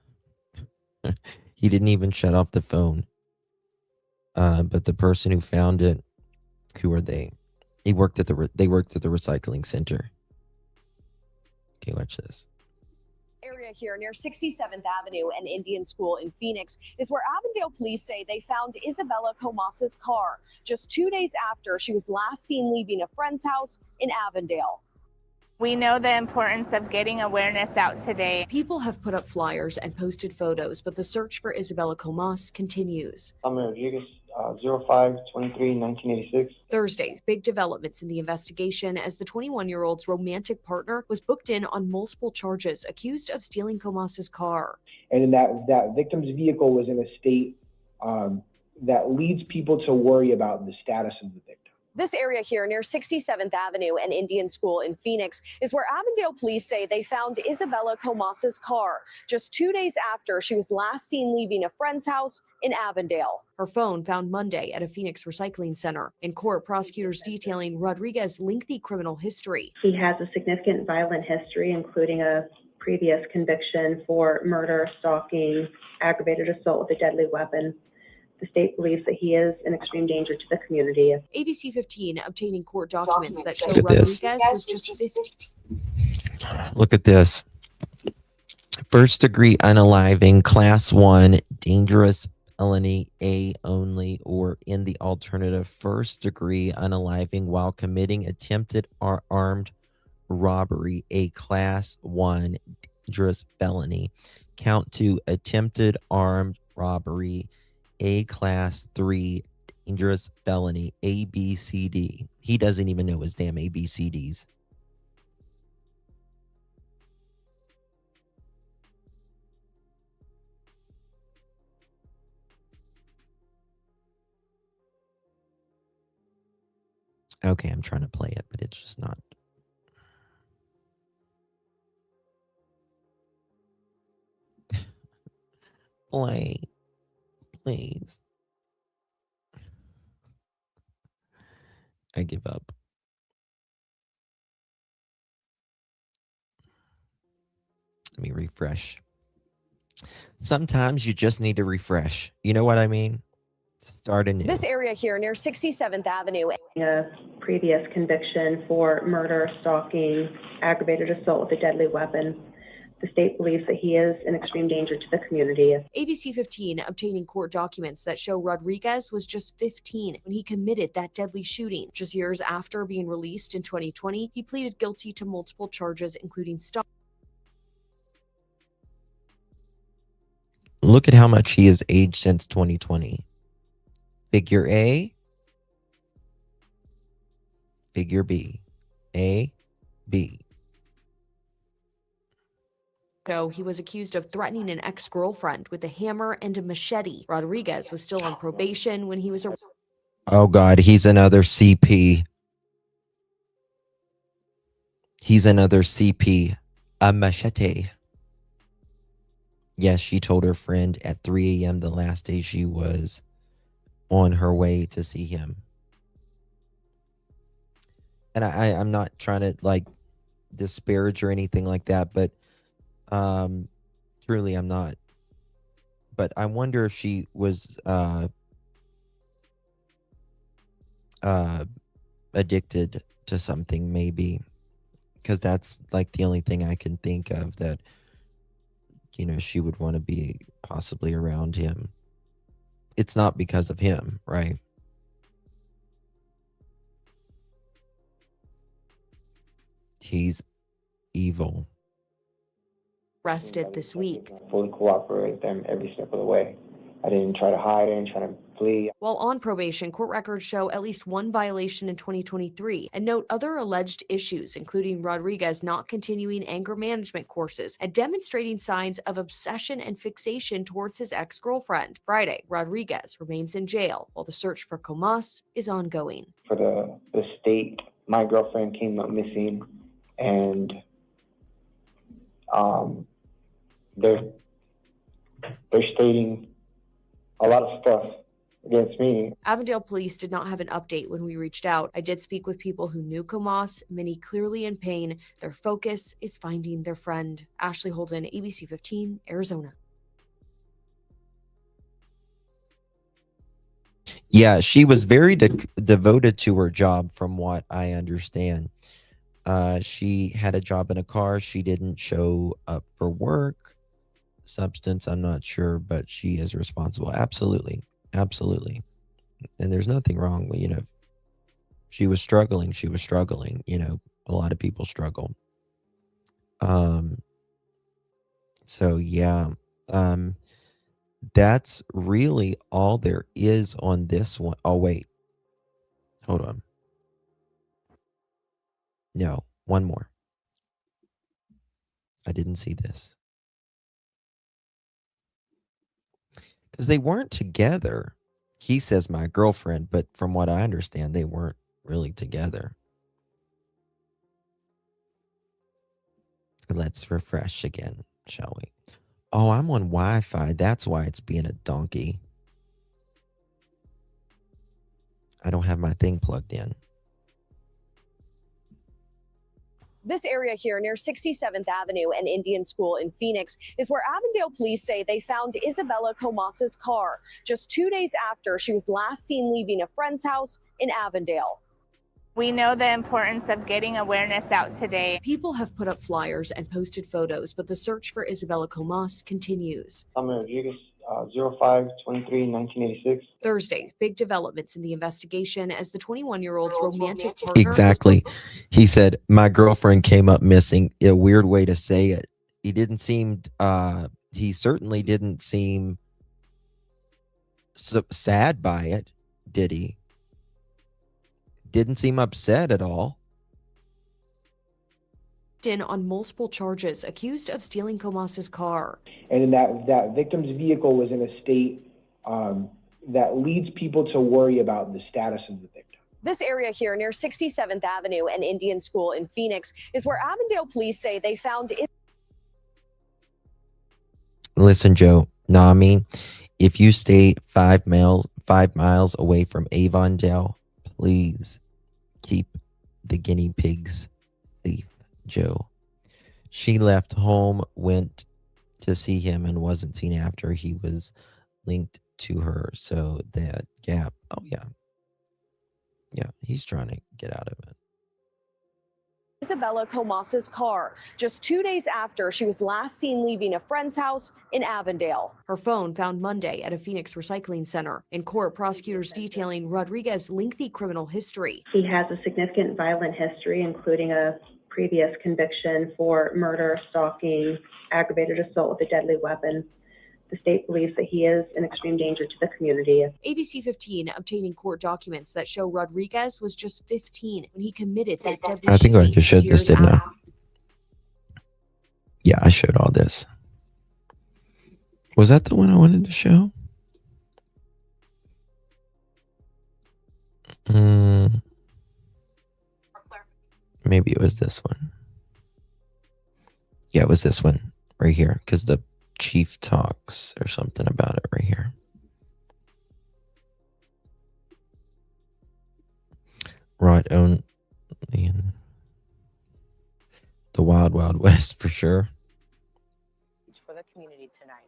He didn't even shut off the phone. But the person who found it, who are they? They worked at the recycling center. Okay, watch this. Area here near 67th Avenue and Indian School in Phoenix is where Avondale police say they found Isabella Comas's car just 2 days after she was last seen leaving a friend's house in Avondale. We know the importance of getting awareness out today. People have put up flyers and posted photos, but the search for Isabella Comas continues. Rodriguez, 05/23/1986. Thursday, big developments in the investigation as the 21-year-old's romantic partner was booked in on multiple charges, accused of stealing Comas's car. And then that victim's vehicle was in a state that leads people to worry about the status of the victim. This area here near 67th Avenue and Indian School in Phoenix is where Avondale police say they found Isabella Comas's car just 2 days after she was last seen leaving a friend's house in Avondale. Her phone found Monday at a Phoenix recycling center. In court, prosecutors detailing Rodriguez's lengthy criminal history. He has a significant violent history, including a previous conviction for murder, stalking, aggravated assault with a deadly weapon. The state believes that he is an extreme danger to the community. ABC 15 obtaining court documents that show Rodriguez was just 15. Look at this. First degree unaliving, class 1, dangerous felony, A only, or in the alternative, first degree unaliving while committing attempted armed robbery, a class 1 dangerous felony. Count 2, attempted armed robbery, a class 3 dangerous felony, A, B, C, D. He doesn't even know his damn ABCDs. Okay, I'm trying to play it, but it's just not. Play. Please. I give up. Let me refresh. Sometimes you just need to refresh. You know what I mean? Start anew. This area here near 67th Avenue. A previous conviction for murder, stalking, aggravated assault with a deadly weapon. The state believes that he is an extreme danger to the community. ABC 15 obtaining court documents that show Rodriguez was just 15 when he committed that deadly shooting. Just years after being released in 2020, he pleaded guilty to multiple charges, including stalking. Look at how much he has aged since 2020. Figure A, figure B, A, B. He was accused of threatening an ex-girlfriend with a hammer and a machete. Rodriguez was still on probation when he was arrested. Oh God, he's another CP. He's another CP. A machete. Yes, she told her friend at 3 a.m. the last day she was on her way to see him. And I'm not trying to like disparage or anything like that, but truly I'm not. But I wonder if she was addicted to something, maybe, because that's like the only thing I can think of that, you know, she would want to be possibly around him. It's not because of him, right? He's evil. Arrested this week. Fully cooperate with them every step of the way. I didn't try to hide, I didn't try to flee. While on probation, court records show at least one violation in 2023 and note other alleged issues, including Rodriguez not continuing anger management courses and demonstrating signs of obsession and fixation towards his ex-girlfriend. Friday, Rodriguez remains in jail while the search for Comas is ongoing. For the state, my girlfriend came up missing, and they're stating a lot of stuff against me. Avondale police did not have an update when we reached out. I did speak with people who knew Comas, many clearly in pain. Their focus is finding their friend. Ashley Holden, ABC 15, Arizona. Yeah, she was very devoted to her job, from what I understand. She had a job in a car. She didn't show up for work. Substance, I'm not sure, but she is responsible. Absolutely. Absolutely. And there's nothing wrong with, she was struggling. She was struggling. A lot of people struggle. So yeah. That's really all there is on this one. Oh, wait. Hold on. No, one more. I didn't see this. Because they weren't together. He says my girlfriend, but from what I understand, they weren't really together. Let's refresh again, shall we? Oh, I'm on Wi-Fi. That's why it's being a donkey. I don't have my thing plugged in. This area here near 67th Avenue and Indian School in Phoenix is where Avondale police say they found Isabella Comas's car just 2 days after she was last seen leaving a friend's house in Avondale. We know the importance of getting awareness out today. People have put up flyers and posted photos, but the search for Isabella Comas continues. Rodriguez, 05/23/1986. Thursday, big developments in the investigation as the 21-year-old's romantic partner. Exactly. He said, my girlfriend came up missing. A weird way to say it. He didn't seem, he certainly didn't seem so sad by it, did he? Didn't seem upset at all. On multiple charges, accused of stealing Comas's car. And that victim's vehicle was in a state that leads people to worry about the status of the victim. This area here near 67th Avenue and Indian School in Phoenix is where Avondale police say they found it. Listen, Joe. No, I mean, if you stay 5 miles away from Avondale, please keep the guinea pigs safe, Joe. She left home, went to see him, and wasn't seen after he was linked to her. So that gap. Oh, yeah. Yeah, he's trying to get out of it. Isabella Comas's car just 2 days after she was last seen leaving a friend's house in Avondale. Her phone found Monday at a Phoenix recycling center. In court, prosecutors detailing Rodriguez's lengthy criminal history. He has a significant violent history, including a previous conviction for murder, stalking, aggravated assault with a deadly weapon. The state believes that he is an extreme danger to the community. ABC 15 obtaining court documents that show Rodriguez was just 15 when he committed that deadly I think I just showed this, didn't I? after. Yeah, I showed all this. Was that the one I wanted to show? Maybe it was this one. Yeah, it was this one right here, because the chief talks or something about it right here. Right on in the Wild Wild West for sure. For the community tonight.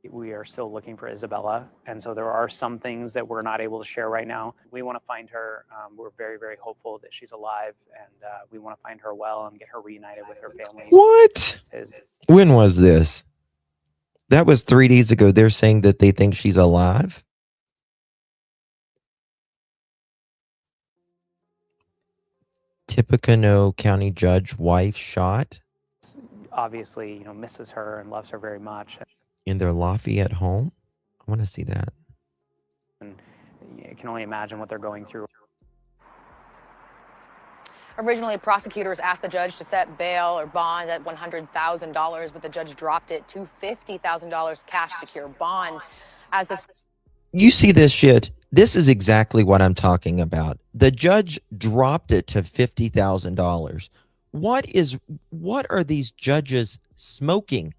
We are still looking for Isabella, and so there are some things that we're not able to share right now. We want to find her. We're very, very hopeful that she's alive, and we want to find her well and get her reunited with her family. What? When was this? That was 3 days ago. They're saying that they think she's alive. Tippecanoe County judge wife shot Obviously, misses her and loves her very much. in their Lafayette home. I want to see that. And you can only imagine what they're going through. Originally, prosecutors asked the judge to set bail or bond at $100,000, but the judge dropped it to $50,000 cash secure bond. As this, You see this shit? This is exactly what I'm talking about. The judge dropped it to $50,000. What are these judges smoking?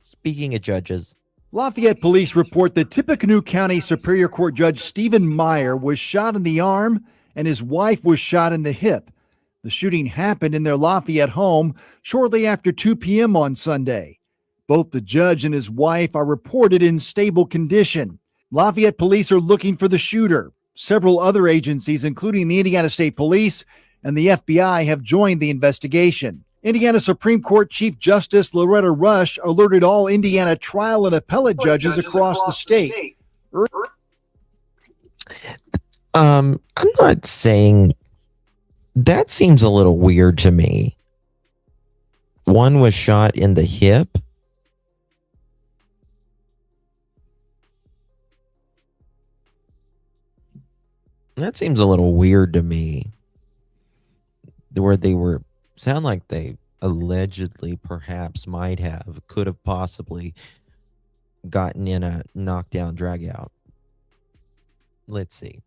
Speaking of judges, Lafayette police report that Tippecanoe County Superior Court Judge Stephen Meyer was shot in the arm and his wife was shot in the hip. The shooting happened in their Lafayette home shortly after 2 p.m. on Sunday. Both the judge and his wife are reported in stable condition. Lafayette police are looking for the shooter. Several other agencies, including the Indiana State Police and the FBI, have joined the investigation. Indiana Supreme Court Chief Justice Loretta Rush alerted all Indiana trial and appellate judges across the state. I'm not saying that seems a little weird to me. One was shot in the hip. That seems a little weird to me. Where they were, sound like they allegedly perhaps could have possibly gotten in a knockdown drag out. Let's see.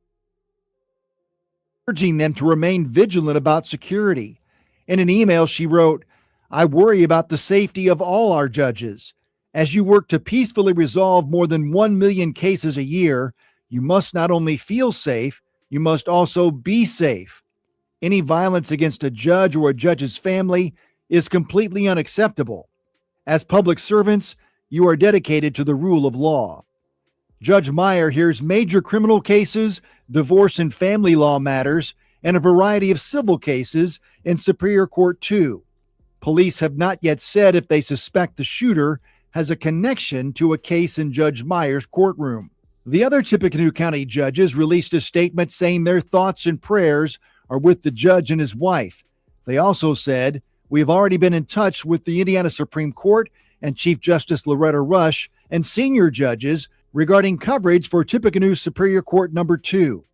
Urging them to remain vigilant about security. In an email, she wrote, "I worry about the safety of all our judges. As you work to peacefully resolve more than 1 million cases a year, you must not only feel safe, you must also be safe. Any violence against a judge or a judge's family is completely unacceptable. As public servants, you are dedicated to the rule of law." Judge Meyer hears major criminal cases, divorce and family law matters, and a variety of civil cases in Superior Court 2. Police have not yet said if they suspect the shooter has a connection to a case in Judge Meyer's courtroom. The other Tippecanoe County judges released a statement saying their thoughts and prayers are with the judge and his wife. They also said, "We have already been in touch with the Indiana Supreme Court and Chief Justice Loretta Rush and senior judges regarding coverage for Tippecanoe Superior Court Number 2.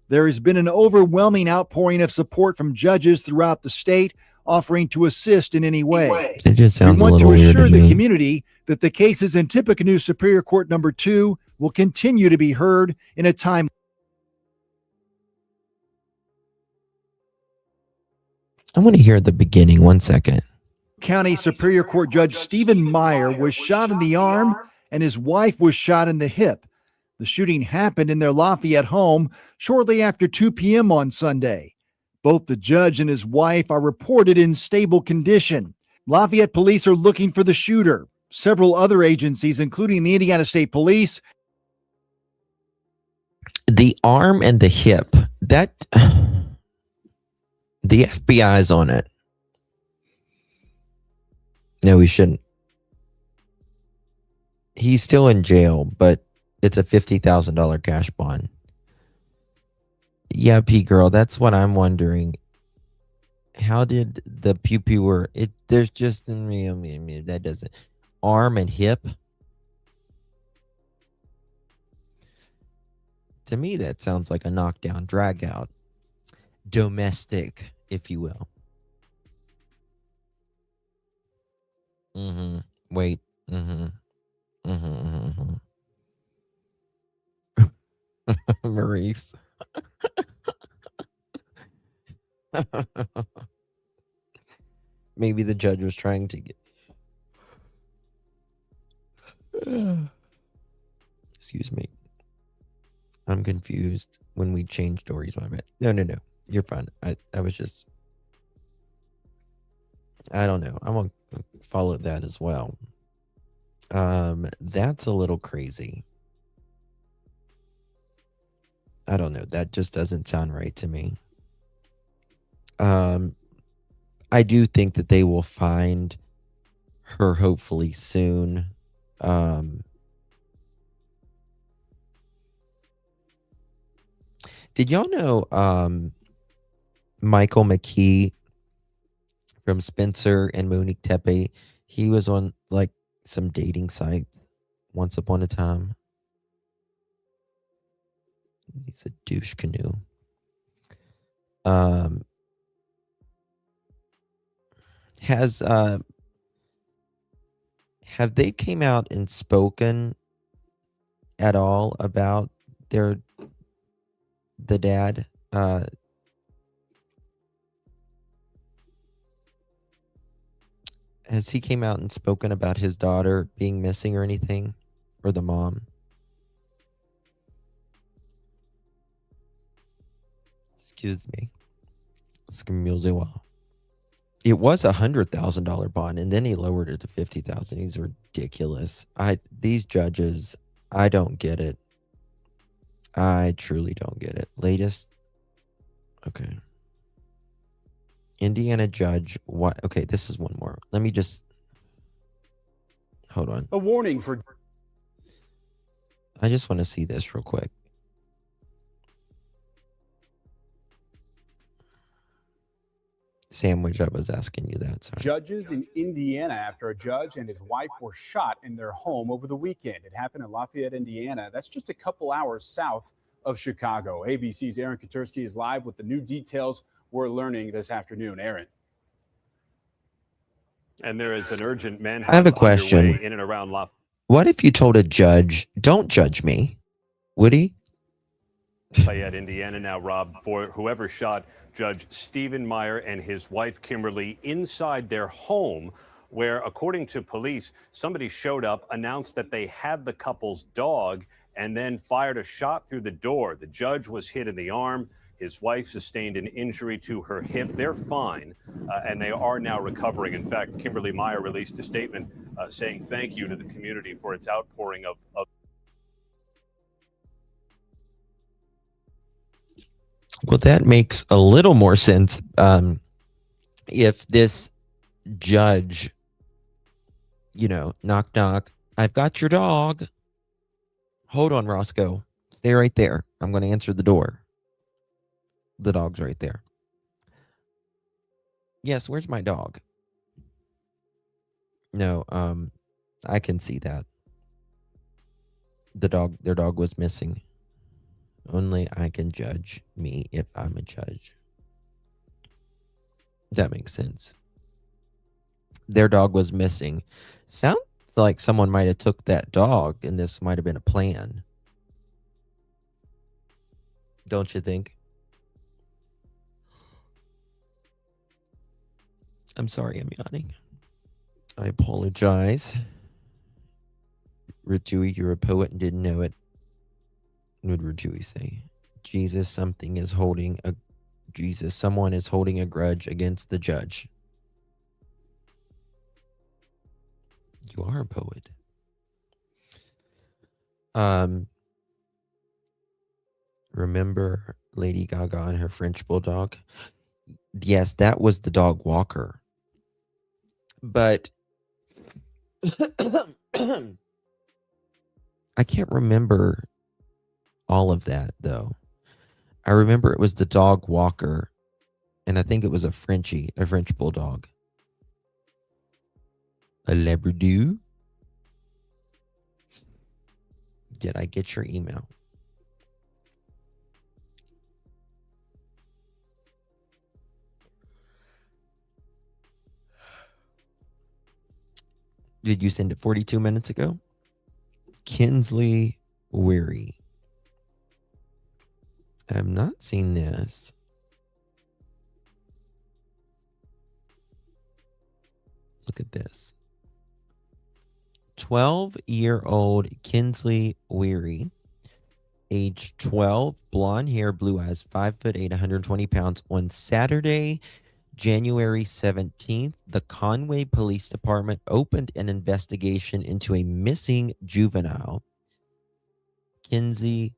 There has been an overwhelming outpouring of support from judges throughout the state offering to assist in any way. It just sounds We a want to little weird assure to the me. community that the cases in Tippecanoe Superior Court Number 2 will continue to be heard in a time." I want to hear the beginning. 1 second. County Superior Court Judge Stephen Meyer was shot in the arm and his wife was shot in the hip. The shooting happened in their Lafayette home shortly after 2 p.m. on Sunday. Both the judge and his wife are reported in stable condition. Lafayette police are looking for the shooter. Several other agencies, including the Indiana State Police. The arm and the hip, that the FBI's on it. No, we shouldn't. He's still in jail, but it's a $50,000 cash bond. Yeah, P girl, that's what I'm wondering. How did the pew pew work? There's just that doesn't arm and hip. To me, that sounds like a knockdown, drag out, domestic, if you will. Wait. Maurice. Maybe the judge was trying to get. Excuse me. I'm confused when we change stories. My bad. No. You're fine. I was just. I don't know. I want to follow that as well. That's a little crazy. I don't know. That just doesn't sound right to me. I do think that they will find her hopefully soon. Did y'all know Michael McKee from Spencer and Monique Tepe? He was on like some dating site once upon a time. He's a douche canoe. Have they came out and spoken at all about the dad? Has he came out and spoken about his daughter being missing or anything? Or the mom? Excuse me. It was $100,000 bond, and then he lowered it to $50,000. He's ridiculous. These judges, I don't get it. I truly don't get it. Latest. Okay. Indiana judge. What? Okay, this is one more. Let me just. Hold on. A warning for. I just want to see this real quick. Sandwich, I was asking you that. Sorry. Judges in Indiana after a judge and his wife were shot in their home over the weekend. It happened in Lafayette, Indiana. That's just a couple hours south of Chicago. ABC's Aaron Katursky is live with the new details we're learning this afternoon. Aaron. And there is an urgent manhunt I have a question. in and around Lafayette. What if you told a judge, don't judge me? Would he? Lafayette, Indiana now, Rob, for whoever shot Judge Stephen Meyer and his wife Kimberly inside their home, where, according to police, somebody showed up, announced that they had the couple's dog, and then fired a shot through the door. The judge was hit in the arm. His wife sustained an injury to her hip. They're fine, and they are now recovering. In fact, Kimberly Meyer released a statement saying thank you to the community for its outpouring of. Well, that makes a little more sense. If this judge, knock, knock, I've got your dog. Hold on, Roscoe. Stay right there. I'm going to answer the door. The dog's right there. Yes, where's my dog? No, I can see that. Their dog was missing. Only I can judge me if I'm a judge. That makes sense. Their dog was missing. Sounds like someone might have took that dog and this might have been a plan. Don't you think? I'm sorry, I'm yawning. I apologize. Rajui, you're a poet and didn't know it. What would Rajui say? Someone is holding a grudge against the judge. You are a poet. Remember Lady Gaga and her French bulldog? Yes, that was the dog Walker. But I can't remember all of that, though. I remember it was the dog Walker, and I think it was a French bulldog. A Labrador? Did I get your email? Did you send it 42 minutes ago? Kinsley Weary. I have not seen this. Look at this. 12-year-old Kinsley Weary, age 12, blonde hair, blue eyes, 5'8", 120 pounds. On Saturday, January 17th, the Conway Police Department opened an investigation into a missing juvenile. Kinsley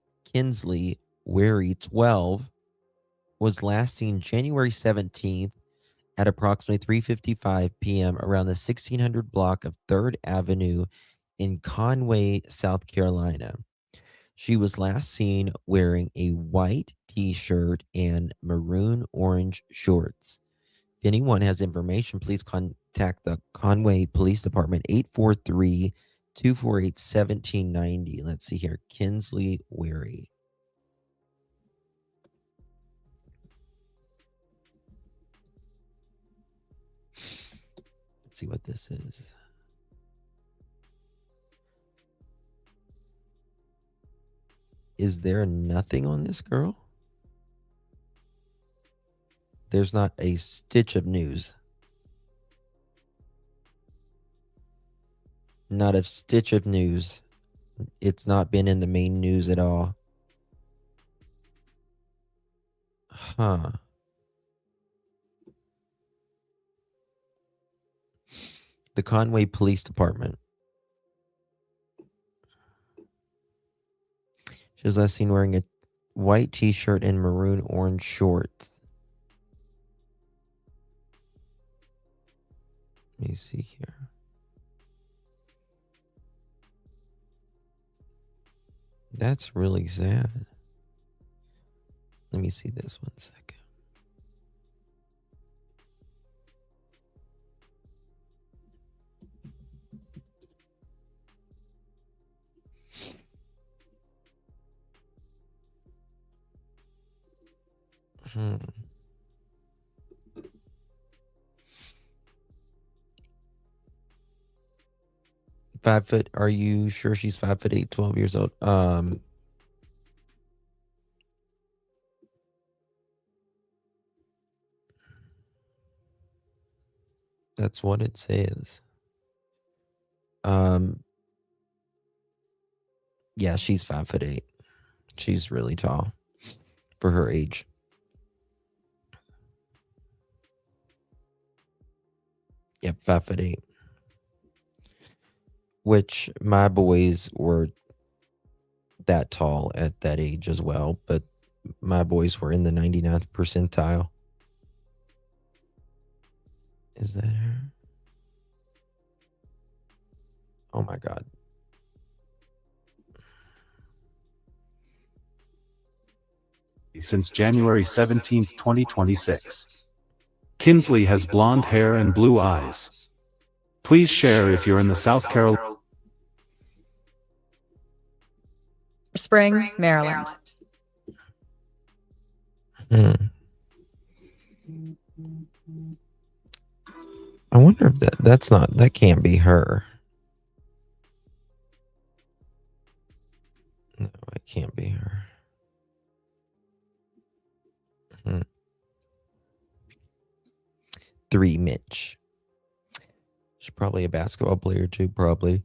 Weary, 12, was last seen January 17th at approximately 3:55 p.m. around the 1600 block of 3rd Avenue in Conway, South Carolina. She was last seen wearing a white t-shirt and maroon-orange shorts. If anyone has information, please contact the Conway Police Department, 843-248-1790. Let's see here. Kinsley Weary. Let's see what this is. Is there nothing on this girl? There's not a stitch of news. Not a stitch of news. It's not been in the main news at all. Huh. The Conway Police Department. She was last seen wearing a white t-shirt and maroon orange shorts. Let me see here. That's really sad. Let me see this 1 second. Hmm. 5 foot. Are you sure she's 5'8", 12 years old? That's what it says. Yeah, she's 5'8". She's really tall for her age. Yep, 5'8". Which my boys were that tall at that age as well, but my boys were in the 99th percentile. Is that her? Oh my God. Since January 17th, 2026. Kinsley has blonde hair and blue eyes. Please share if you're in the South Carolina. Spring, Maryland. Hmm. I wonder if that can't be her. No, it can't be her. Hmm. 3 Mitch. She's probably a basketball player too, probably.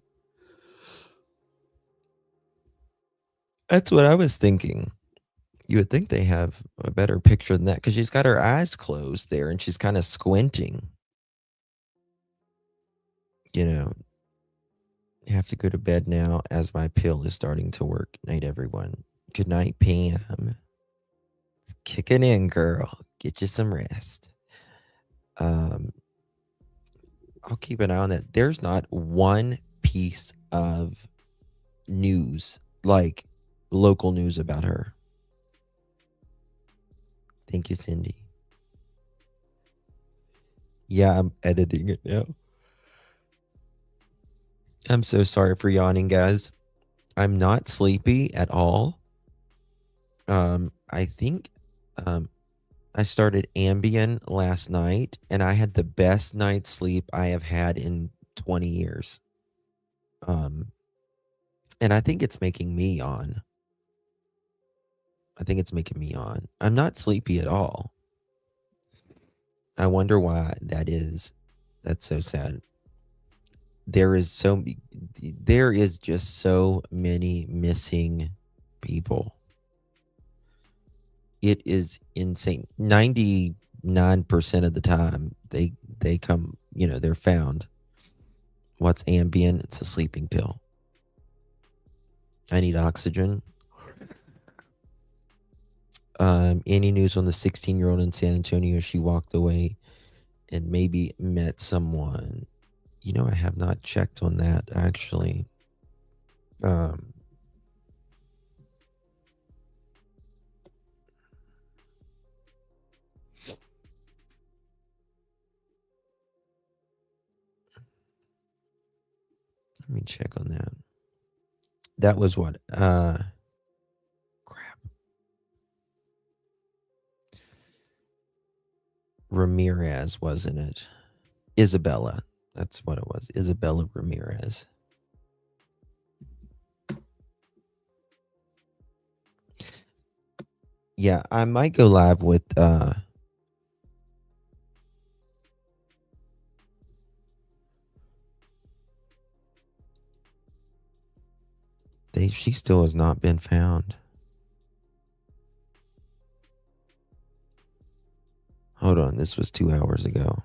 That's what I was thinking. You would think they have a better picture than that because she's got her eyes closed there and she's kind of squinting. You know, I have to go to bed now as my pill is starting to work. Night, everyone. Good night, Pam. It's kicking in, girl. Get you some rest. I'll keep an eye on that. There's not one piece of news, like local news about her. Thank you, Cindy. Yeah, I'm editing it now. I'm so sorry for yawning, guys. I'm not sleepy at all. I think I started Ambien last night and I had the best night's sleep I have had in 20 years. And I think it's making me yawn. I'm not sleepy at all. I wonder why that is. That's so sad. There is just so many missing people. It is insane. 99% of the time they come, they're found. What's Ambien? It's a sleeping pill. I need oxygen. Any news on the 16-year-old in San Antonio? She walked away and maybe met someone. I have not checked on that actually. Let me check on that. That was what? Crap. Ramirez, wasn't it? Isabella. That's what it was. Isabella Ramirez. Yeah, I might go live with she still has not been found. Hold on, this was 2 hours ago.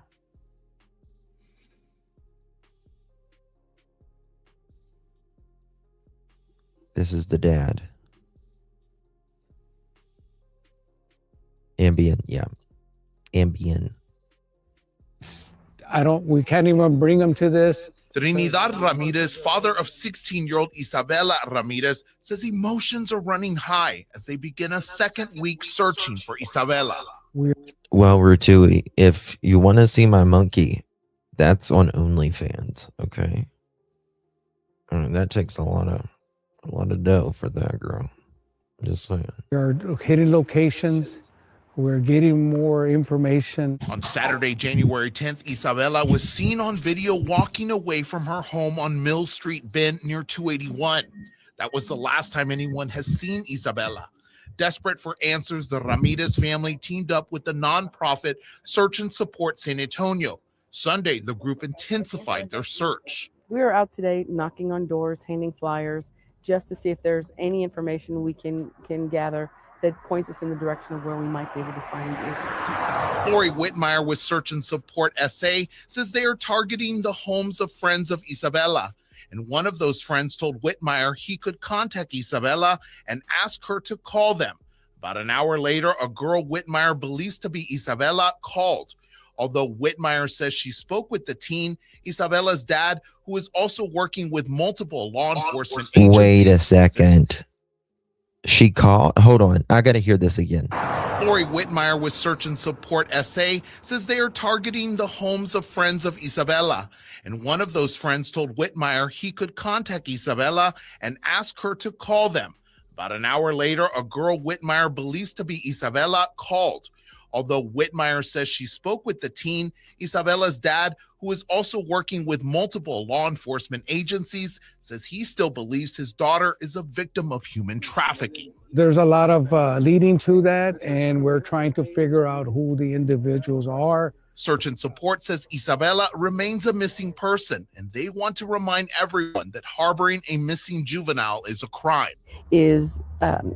This is the dad. Ambien, yeah. Ambien. We can't even bring them to this. Trinidad Ramirez, father of 16-year-old Isabella Ramirez, says emotions are running high as they begin a second week searching for Isabella. Well, Rutui, if you want to see my monkey, that's on OnlyFans, okay? I mean, that takes a lot of dough for that girl. I'm just saying. We are hitting locations. We're getting more information. On Saturday, January 10th, Isabella was seen on video walking away from her home on Mill Street Bend near 281. That was the last time anyone has seen Isabella. Desperate for answers, the Ramirez family teamed up with the nonprofit Search and Support San Antonio. Sunday, the group intensified their search. We are out today knocking on doors, handing flyers, just to see if there's any information we can gather that points us in the direction of where we might be able to find Isabella. Lori Whitmire with Search and Support SA says they are targeting the homes of friends of Isabella. And one of those friends told Whitmire he could contact Isabella and ask her to call them. About an hour later, a girl Whitmire believes to be Isabella called. Although Whitmire says she spoke with the teen, Isabella's dad, who is also working with multiple law enforcement agencies. Wait a second. She called? Hold on. I got to hear this again. Lori Whitmire with Search and Support SA says they are targeting the homes of friends of Isabella. And one of those friends told Whitmire he could contact Isabella and ask her to call them. About an hour later, a girl Whitmire believes to be Isabella called. Although Whitmire says she spoke with the teen, Isabella's dad, who is also working with multiple law enforcement agencies, says he still believes his daughter is a victim of human trafficking. There's a lot of leading to that, and we're trying to figure out who the individuals are. Search and Support says Isabella remains a missing person, and they want to remind everyone that harboring a missing juvenile is a crime. Is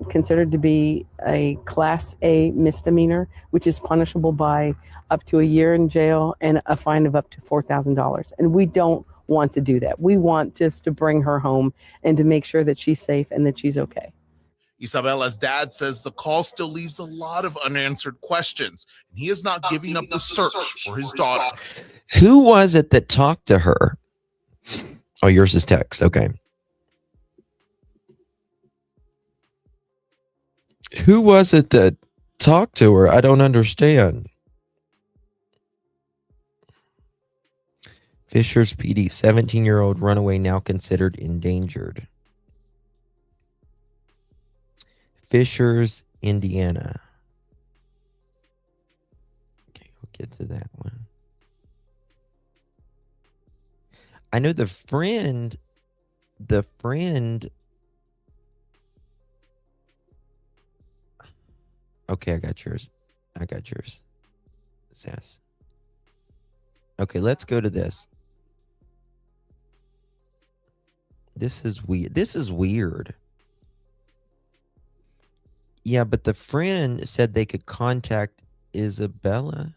considered to be a Class A misdemeanor, which is punishable by up to a year in jail and a fine of up to $4,000. And we don't want to do that. We want just to bring her home and to make sure that she's safe and that she's okay. Isabella's dad says the call still leaves a lot of unanswered questions, and he is not giving up the search for his daughter. Who was it that talked to her? Oh, yours is text. Okay. Who was it that talked to her? I don't understand. Fishers PD, 17-year-old runaway now considered endangered. Fishers, Indiana. Okay, we'll get to that one. I know the friend. Okay, I got yours. Sass. Okay, let's go to this. This is weird. Yeah, but the friend said they could contact Isabella.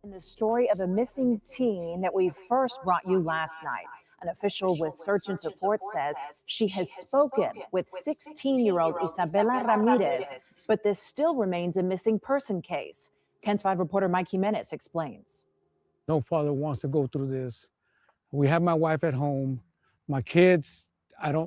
In the story of a missing teen that we first brought you last night, an official with Search and Support says she has spoken with 16-year-old Isabella Ramirez, but this still remains a missing person case. KENS 5 reporter Mike Jimenez explains. No father wants to go through this. We have my wife at home. My kids,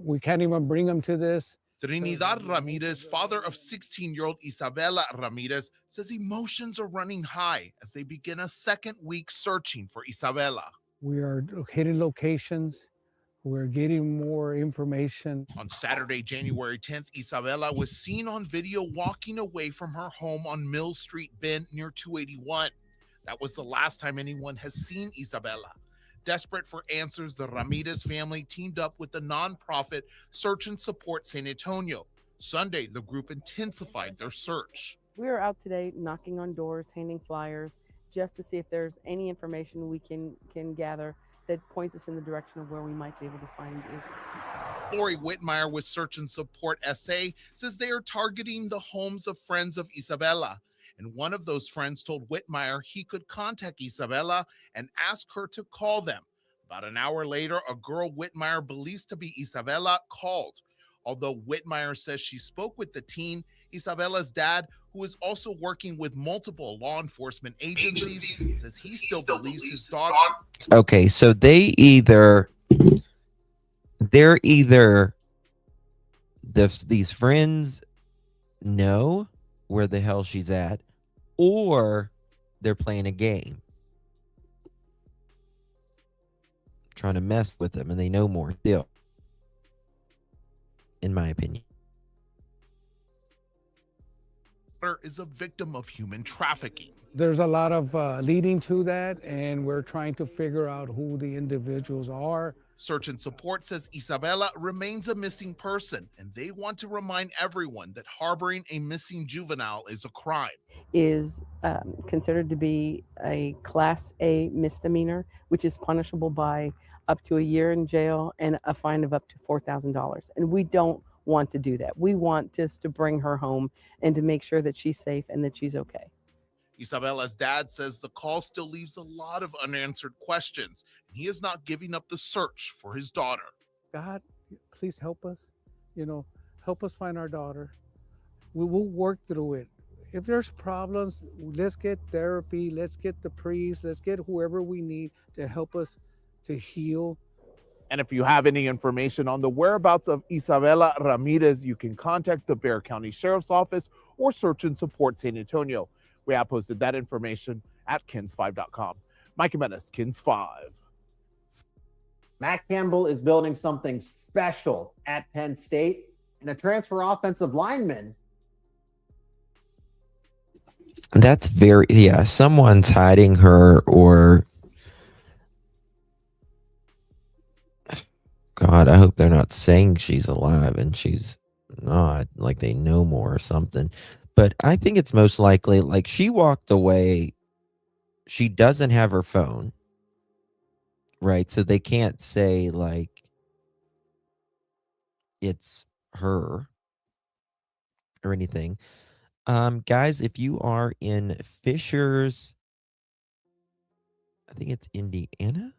we can't even bring them to this. Trinidad Ramirez, father of 16-year-old Isabella Ramirez, says emotions are running high as they begin a second week searching for Isabella. We are hitting locations. We're getting more information. On Saturday, January 10th, Isabella was seen on video walking away from her home on Mill Street Bend near 281. That was the last time anyone has seen Isabella. Desperate for answers, the Ramirez family teamed up with the nonprofit Search and Support San Antonio. Sunday, the group intensified their search. We are out today knocking on doors, handing flyers, just to see if there's any information we can gather that points us in the direction of where we might be able to find Isabella. Lori Whitmire with Search and Support SA says they are targeting the homes of friends of Isabella. And one of those friends told Whitmire he could contact Isabella and ask her to call them. About an hour later, a girl Whitmire believes to be Isabella called. Although Whitmire says she spoke with the teen, Isabella's dad, who is also working with multiple law enforcement agencies, says he still believes his daughter. Okay, so they're either these friends know where the hell she's at, or they're playing a game, trying to mess with them, and they know more still, in my opinion. Is a victim of human trafficking. There's a lot of leading to that, and we're trying to figure out who the individuals are. Search and Support says Isabella remains a missing person, and they want to remind everyone that harboring a missing juvenile is a crime. Is considered to be a Class A misdemeanor, which is punishable by up to a year in jail and a fine of up to $4,000. And we don't want to do that. We want just to bring her home and to make sure that she's safe and that she's okay. Isabella's dad says the call still leaves a lot of unanswered questions, and he is not giving up the search for his daughter. God, please help us. Help us find our daughter. We will work through it. If there's problems, let's get therapy, let's get the priest, let's get whoever we need to help us to heal. And if you have any information on the whereabouts of Isabella Ramirez, you can contact the Bexar County Sheriff's Office or Search and Support San Antonio. We have posted that information at KINS5.com. Mike Jimenez, KINS5. Matt Campbell is building something special at Penn State, and a transfer offensive lineman. That's someone's hiding her, or God, I hope they're not saying she's alive and she's not, like they know more or something. But I think it's most likely, like, she walked away. She doesn't have her phone, right? So they can't say, like, it's her or anything. Guys, if you are in Fishers, I think it's Indiana.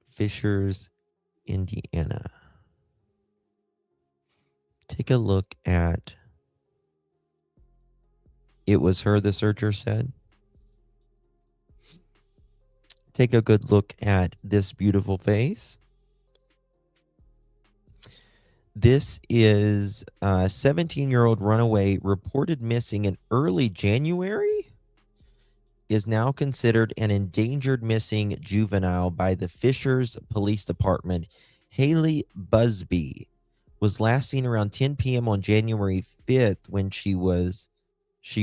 Fishers, Indiana. Take a look at It Was Her, the searcher said. Take a good look at this beautiful face. This is a 17-year-old runaway reported missing in early January, is now considered an endangered missing juvenile by the Fishers Police Department. Haley Busby was last seen around 10 p.m. on January 5th when she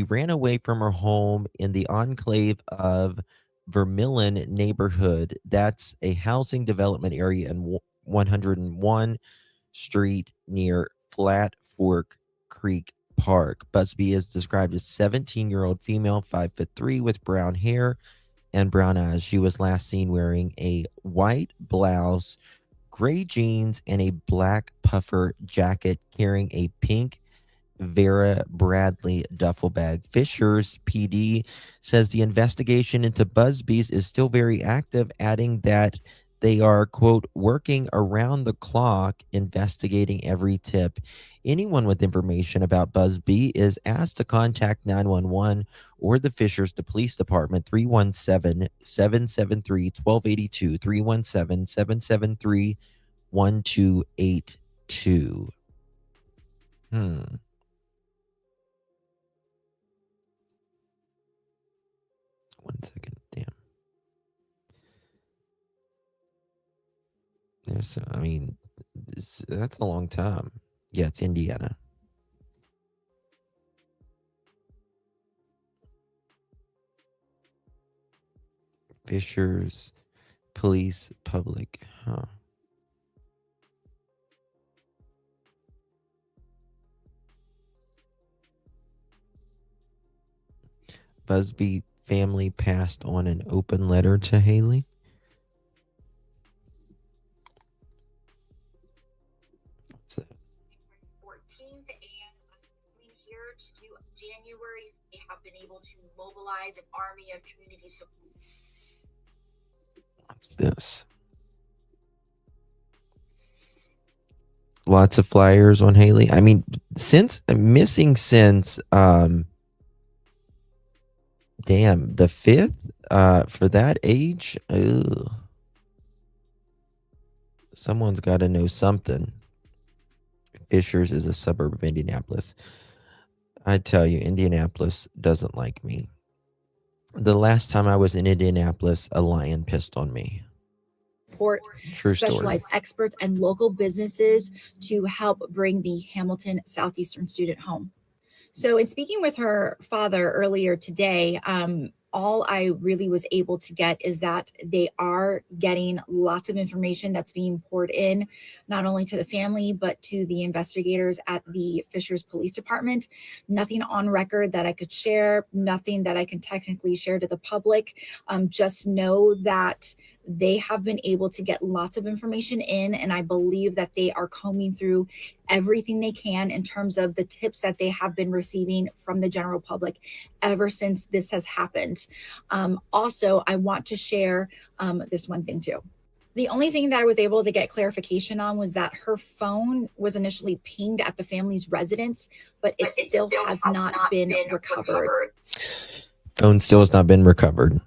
ran away from her home in the enclave of Vermillion neighborhood. That's a housing development area in 101 Street near Flat Fork Creek Park. Busby is described as 17-year-old female, 5'3", with brown hair and brown eyes. She was last seen wearing a white blouse, gray jeans, and a black puffer jacket, carrying a pink Vera Bradley duffel bag. Fishers PD says the investigation into Busby's is still very active, adding that they are, quote, working around the clock, investigating every tip. Anyone with information about Busby is asked to contact 911 or the Fishers Police Department, 317-773-1282, 317-773-1282. One second. Damn. That's a long time. Yeah, it's Indiana. Fishers Police Public. Busby family passed on an open letter to Haley. What's that? 14th, and coming here to do January, they have been able to mobilize an army of community support. What's this? Lots of flyers on Haley. I mean, since damn, the 5th, for that age, ugh. Someone's got to know something. Fishers is a suburb of Indianapolis. I tell you, Indianapolis doesn't like me. The last time I was in Indianapolis, a lion pissed on me. Support True story. specialized experts and local businesses to help bring the Hamilton Southeastern student home. So in speaking with her father earlier today, all I really was able to get is that they are getting lots of information that's being poured in, not only to the family, but to the investigators at the Fishers Police Department. Nothing on record that I could share, nothing that I can technically share to the public. Just know that they have been able to get lots of information in, and I believe that they are combing through everything they can in terms of the tips that they have been receiving from the general public ever since this has happened. Also, I want to share this one thing too. The only thing that I was able to get clarification on was that her phone was initially pinged at the family's residence, but it still has not been recovered. Phone still has not been recovered.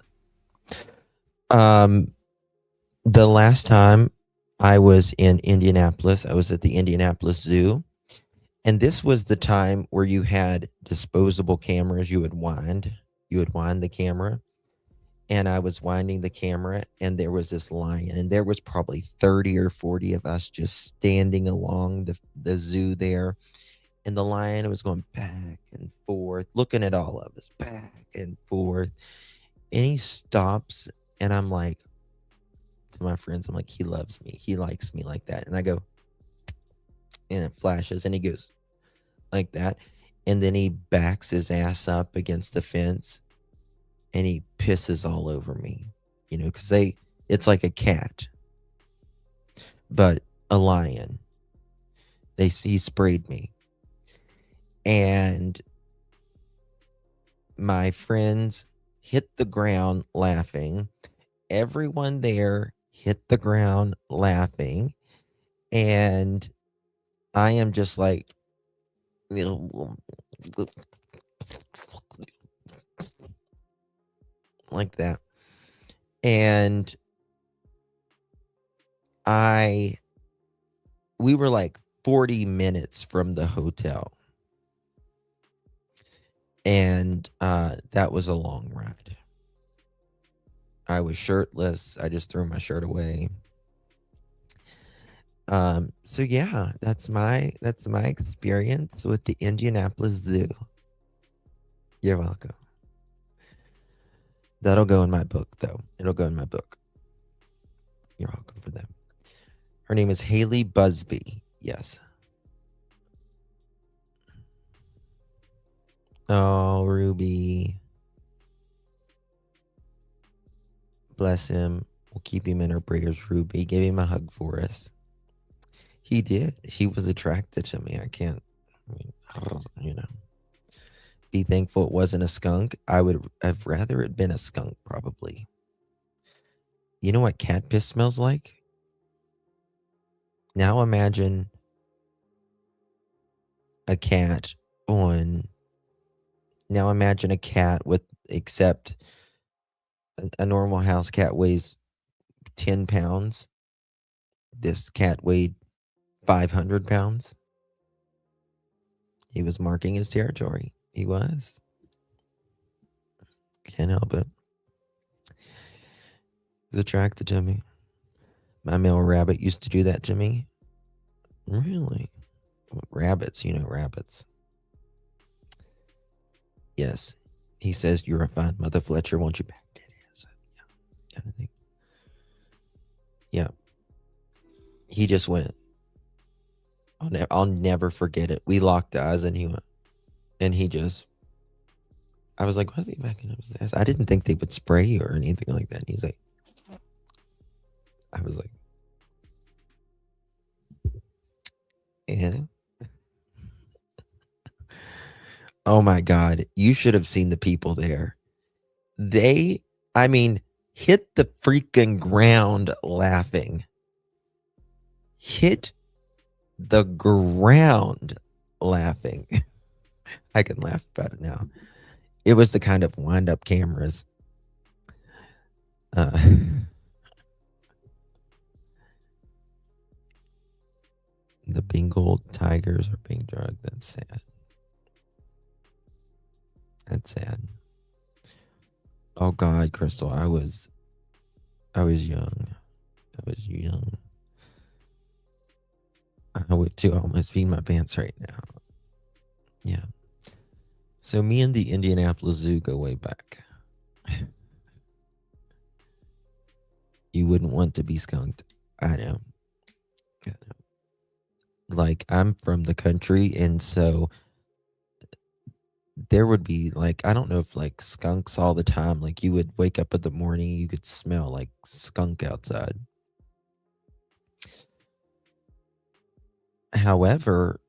The last time I was in Indianapolis, I was at the Indianapolis Zoo. And this was the time where you had disposable cameras. You would wind the camera. And I was winding the camera, and there was this lion. And there was probably 30 or 40 of us just standing along the zoo there. And the lion was going back and forth, looking at all of us, back and forth. And he stops, and I'm like, to my friends, I'm like, he loves me. He likes me like that. And I go, and it flashes, and he goes like that. And then he backs his ass up against the fence, and he pisses all over me, because it's like a cat, but a lion. He sprayed me. And my friends hit the ground laughing. Everyone there hit the ground laughing. And I am just like, like that. And we were like 40 minutes from the hotel. And that was a long ride. I was shirtless. I just threw my shirt away. So yeah, that's my experience with the Indianapolis Zoo. You're welcome. That'll go in my book, though. It'll go in my book. You're welcome for that. Her name is Haley Busby. Yes. Oh, Ruby. Bless him. We'll keep him in our prayers, Ruby. Give him a hug for us. He did. He was attracted to me. I can't, be thankful it wasn't a skunk. I would have rather it been a skunk, probably. You know what cat piss smells like? Now imagine a cat with, except a normal house cat weighs 10 pounds. This cat weighed 500 pounds. He was marking his territory. He was. Can't help it. He's attracted to me. My male rabbit used to do that to me. Really? Rabbits, rabbits. Yes. He says, you're a fine mother, Fletcher. Won't you back that ass up? Yeah. Yeah. He just went. I'll never forget it. We locked eyes, and he went. And he just, I was like, why is he backing up his ass? I didn't think they would spray or anything like that. And he's like, I was like, yeah. Oh my God. You should have seen the people there. They, hit the freaking ground laughing. Hit the ground laughing. I can laugh about it now. It was the kind of wind-up cameras. The Bengal tigers are being drugged. That's sad. That's sad. Oh God, Crystal, I was young. I was young. I would too almost pee my pants right now. Yeah. So me and the Indianapolis Zoo go way back. You wouldn't want to be skunked. I know. Like, I'm from the country, and so there would be, like, I don't know if, like, skunks all the time. Like, you would wake up in the morning, you could smell, like, skunk outside. However,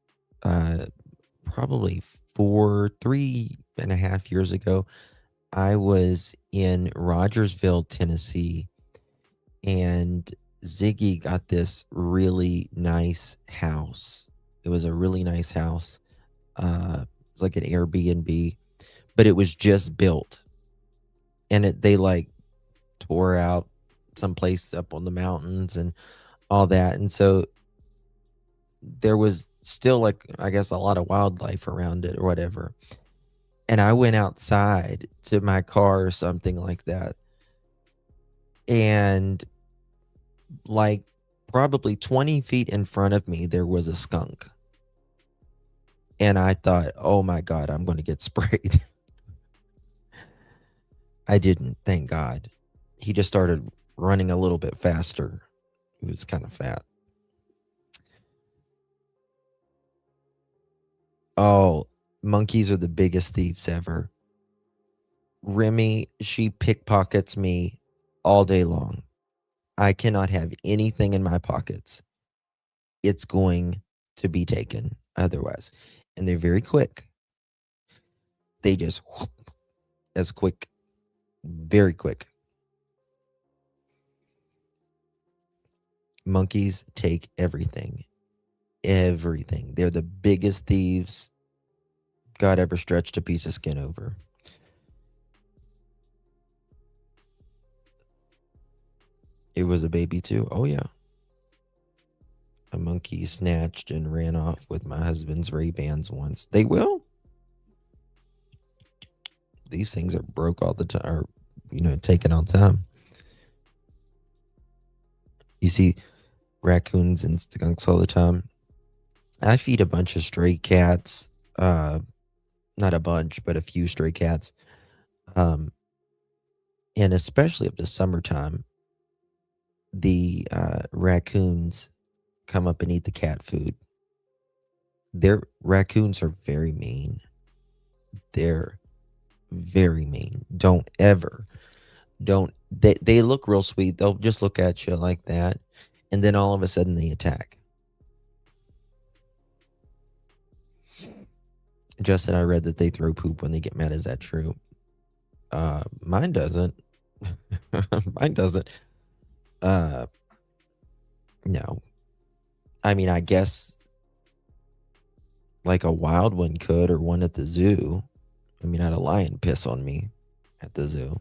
probably 3.5 years ago, I was in Rogersville, Tennessee, and Ziggy got this really nice house. It was a really nice house. It's like an Airbnb, but it was just built, and they like tore out some place up on the mountains and all that, and so there was still, like, I guess, a lot of wildlife around it or whatever. And I went outside to my car or something like that, and like probably 20 feet in front of me, there was a skunk. And I thought, oh my God, I'm going to get sprayed. I didn't, thank God. He just started running a little bit faster. He was kind of fat. Oh, monkeys are the biggest thieves ever. Remy, she pickpockets me all day long. I cannot have anything in my pockets. It's going to be taken otherwise. And they're very quick. They just whoop, as quick, very quick. Monkeys take everything. Everything. They're the biggest thieves God ever stretched a piece of skin over. It was a baby too. Oh yeah. A monkey snatched and ran off with my husband's Ray-Bans once. They will. These things are broke all the time, or, taken all the time. You see raccoons and skunks all the time. I feed a bunch of stray cats. Not a bunch, but a few stray cats. And especially if the summertime, the raccoons come up and eat the cat food. Their raccoons are very mean. They're very mean. They look real sweet. They'll just look at you like that, and then all of a sudden they attack. Justin, I read that they throw poop when they get mad. Is that true? Mine doesn't. Mine doesn't. No. I mean, I guess like a wild one could, or one at the zoo. I mean, I had a lion piss on me at the zoo.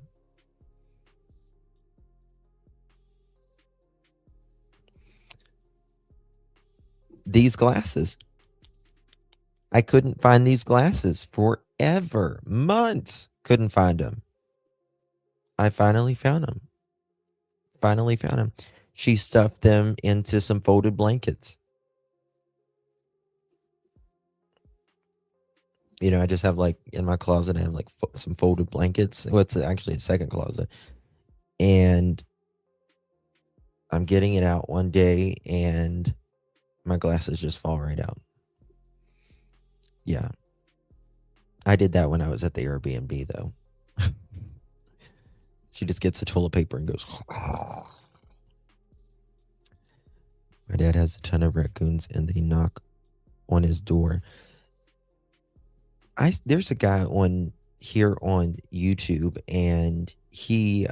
These glasses. I couldn't find these glasses forever. Months. Couldn't find them. I finally found them. She stuffed them into some folded blankets. I just have, like, in my closet, I have like some folded blankets. Well, it's actually a second closet. And I'm getting it out one day, and my glasses just fall right out. Yeah. I did that when I was at the Airbnb, though. She just gets the toilet paper and goes. My dad has a ton of raccoons, and they knock on his door. There's a guy on YouTube, and he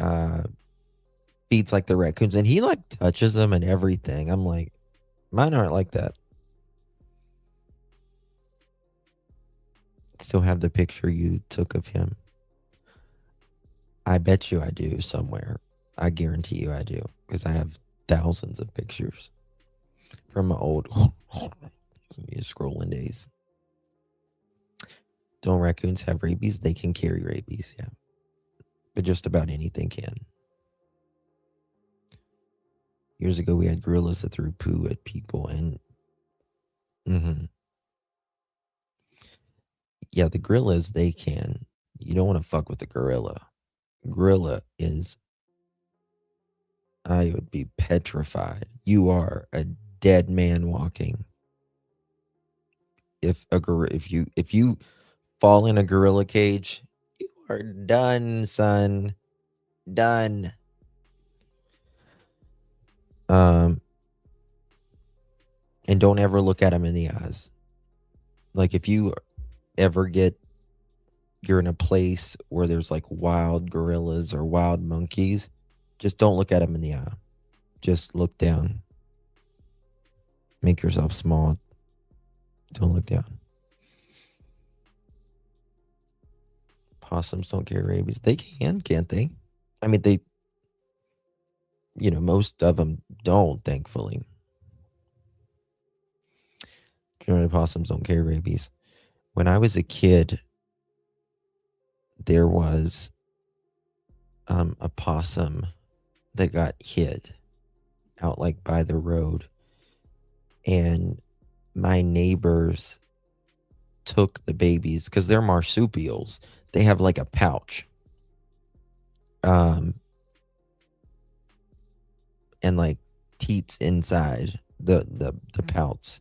feeds like the raccoons, and he like touches them and everything. I'm like, mine aren't like that. still have the picture you took of him? I bet you I do somewhere. I guarantee you I do, because I have thousands of pictures from my old scrolling days. Don't raccoons have rabies? They can carry rabies, yeah. But just about anything can. Years ago, we had gorillas that threw poo at people, and yeah, the gorillas, they can. You don't want to fuck with the gorilla. Gorilla is, I would be petrified. You are a dead man walking. If you fall in a gorilla cage, you are done, son. Done. And don't ever look at him in the eyes. Like, if you ever you're in a place where there's like wild gorillas or wild monkeys, just don't look at them in the eye. Just look down. Make yourself small. Don't look down. Possums don't carry rabies. They can, can't they? I mean, most of them don't, thankfully. Generally, possums don't carry rabies. When I was a kid, there was a possum that got hit out like by the road, and my neighbors took the babies because they're marsupials. They have like a pouch, and like teats inside the pouch,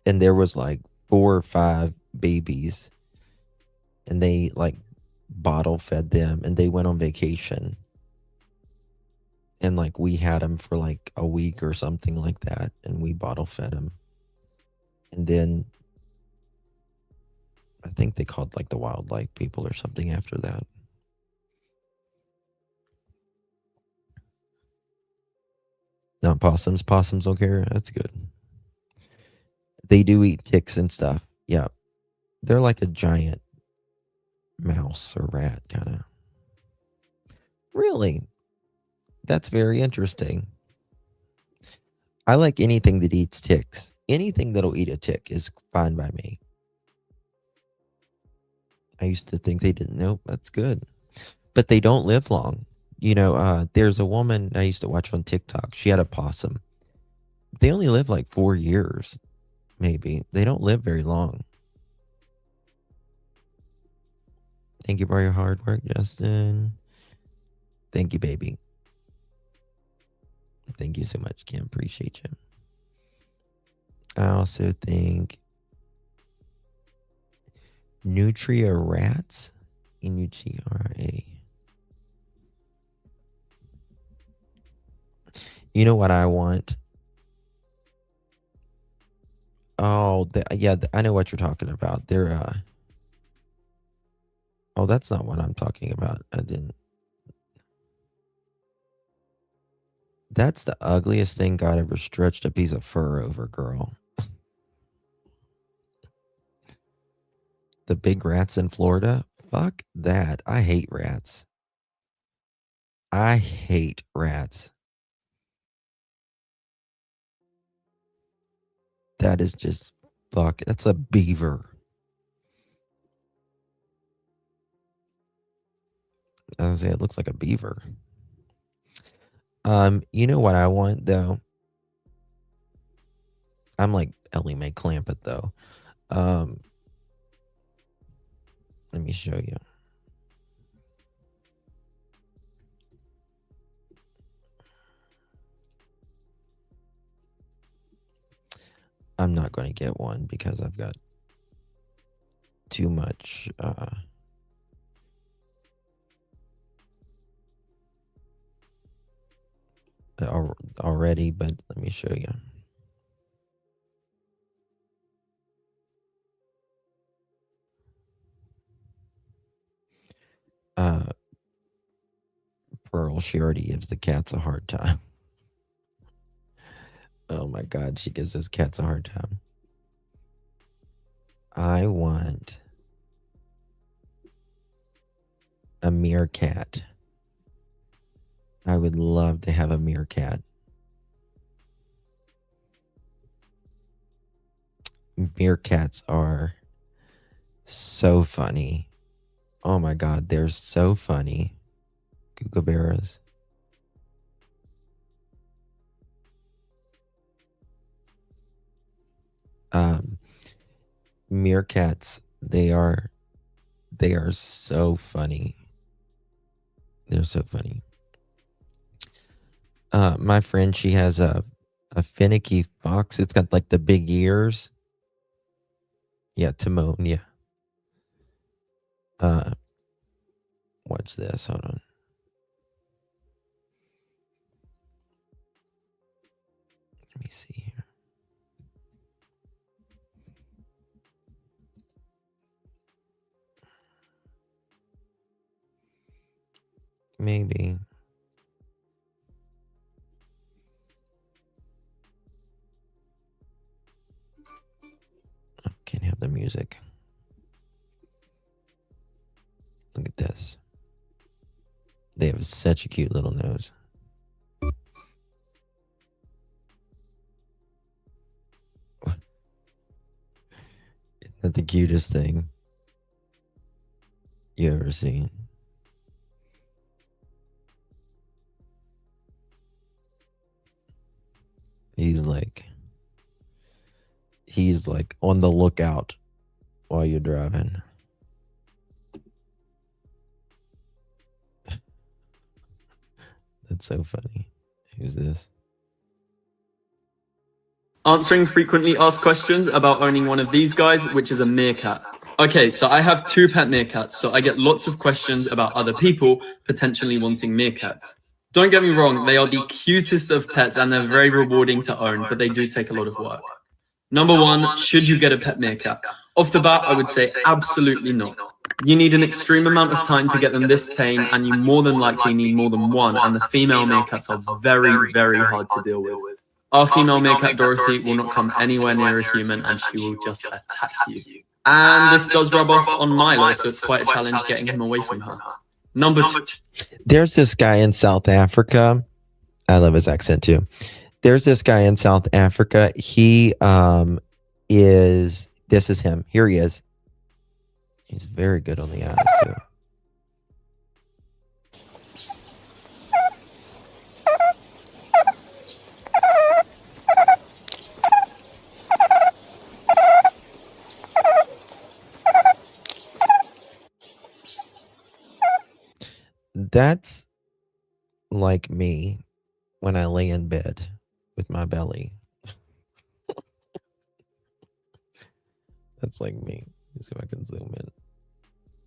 and there was like 4 or 5 babies, and they like bottle fed them, and they went on vacation, and like we had them for like a week or something like that, and we bottle fed them, and then I think they called like the wildlife people or something after that. Not possums. Possums don't care. That's good. They do eat ticks and stuff. Yeah. They're like a giant mouse or rat, kind of. Really? That's very interesting. I like anything that eats ticks. Anything that'll eat a tick is fine by me. I used to think they didn't. Nope, that's good. But they don't live long. There's a woman I used to watch on TikTok. She had a possum. They only live like 4 years, maybe. They don't live very long. Thank you for your hard work, Justin. Thank you, baby. Thank you so much, Kim. Appreciate you. I also think Nutria rats. N-U-T-R-A. You know what I want? Oh, I know what you're talking about. They're, oh, that's not what I'm talking about. That's the ugliest thing God ever stretched a piece of fur over, girl. The big rats in Florida? Fuck that. I hate rats. I hate rats. That is just fuck. That's a beaver. I was gonna say it looks like a beaver. You know what I want though? I'm like Ellie Mae Clampett though. Let me show you. I'm not going to get one because I've got too much already, but let me show you. Pearl, she already gives the cats a hard time. Oh my God, she gives those cats a hard time. I want a meerkat. I would love to have a meerkat. Meerkats are so funny. Oh my God, they're so funny. Kookaburras. Meerkats, they are so funny. They're so funny. My friend, she has a finicky fox. It's got like the big ears. Yeah, Timon, yeah. Watch this. Hold on. Let me see here. Maybe. I can't have the music. Look at this. They have such a cute little nose. Isn't that the cutest thing you ever seen? He's like on the lookout while you're driving. That's so funny. Who's this? Answering frequently asked questions about owning one of these guys, which is a meerkat. Okay, so I have 2 pet meerkats, so I get lots of questions about other people potentially wanting meerkats. Don't get me wrong, they are the cutest of pets and they're very rewarding to own, but they do take a lot of work. Number 1, should you get a pet meerkat? Off the bat, I would say absolutely not. You need an extreme amount of time to get them this tame, and you more than likely need more than one, and the female meerkats are very, very hard to deal with. Our female meerkat, Dorothy, will not come anywhere near a human, and she will just attack you. And this does rub off on Milo, so it's quite a challenge getting him away from her. Number 2. There's this guy in South Africa. I love his accent too. There's this guy in South Africa. He this is him. Here he is. He's very good on the eyes too. That's like me when I lay in bed with my belly. That's like me. Let's see if I can zoom in.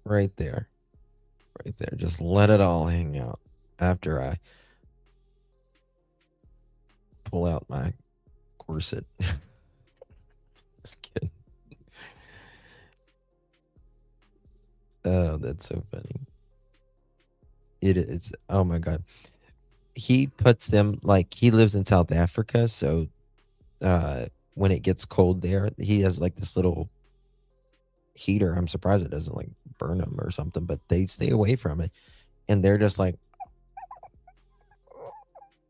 Right there. Right there. Just let it all hang out after I pull out my corset. Just kidding. Oh, that's so funny. It's oh my God. He puts them, like, he lives in South Africa, so when it gets cold there, he has like this little heater. I'm surprised it doesn't like burn them or something, but they stay away from it, and they're just like,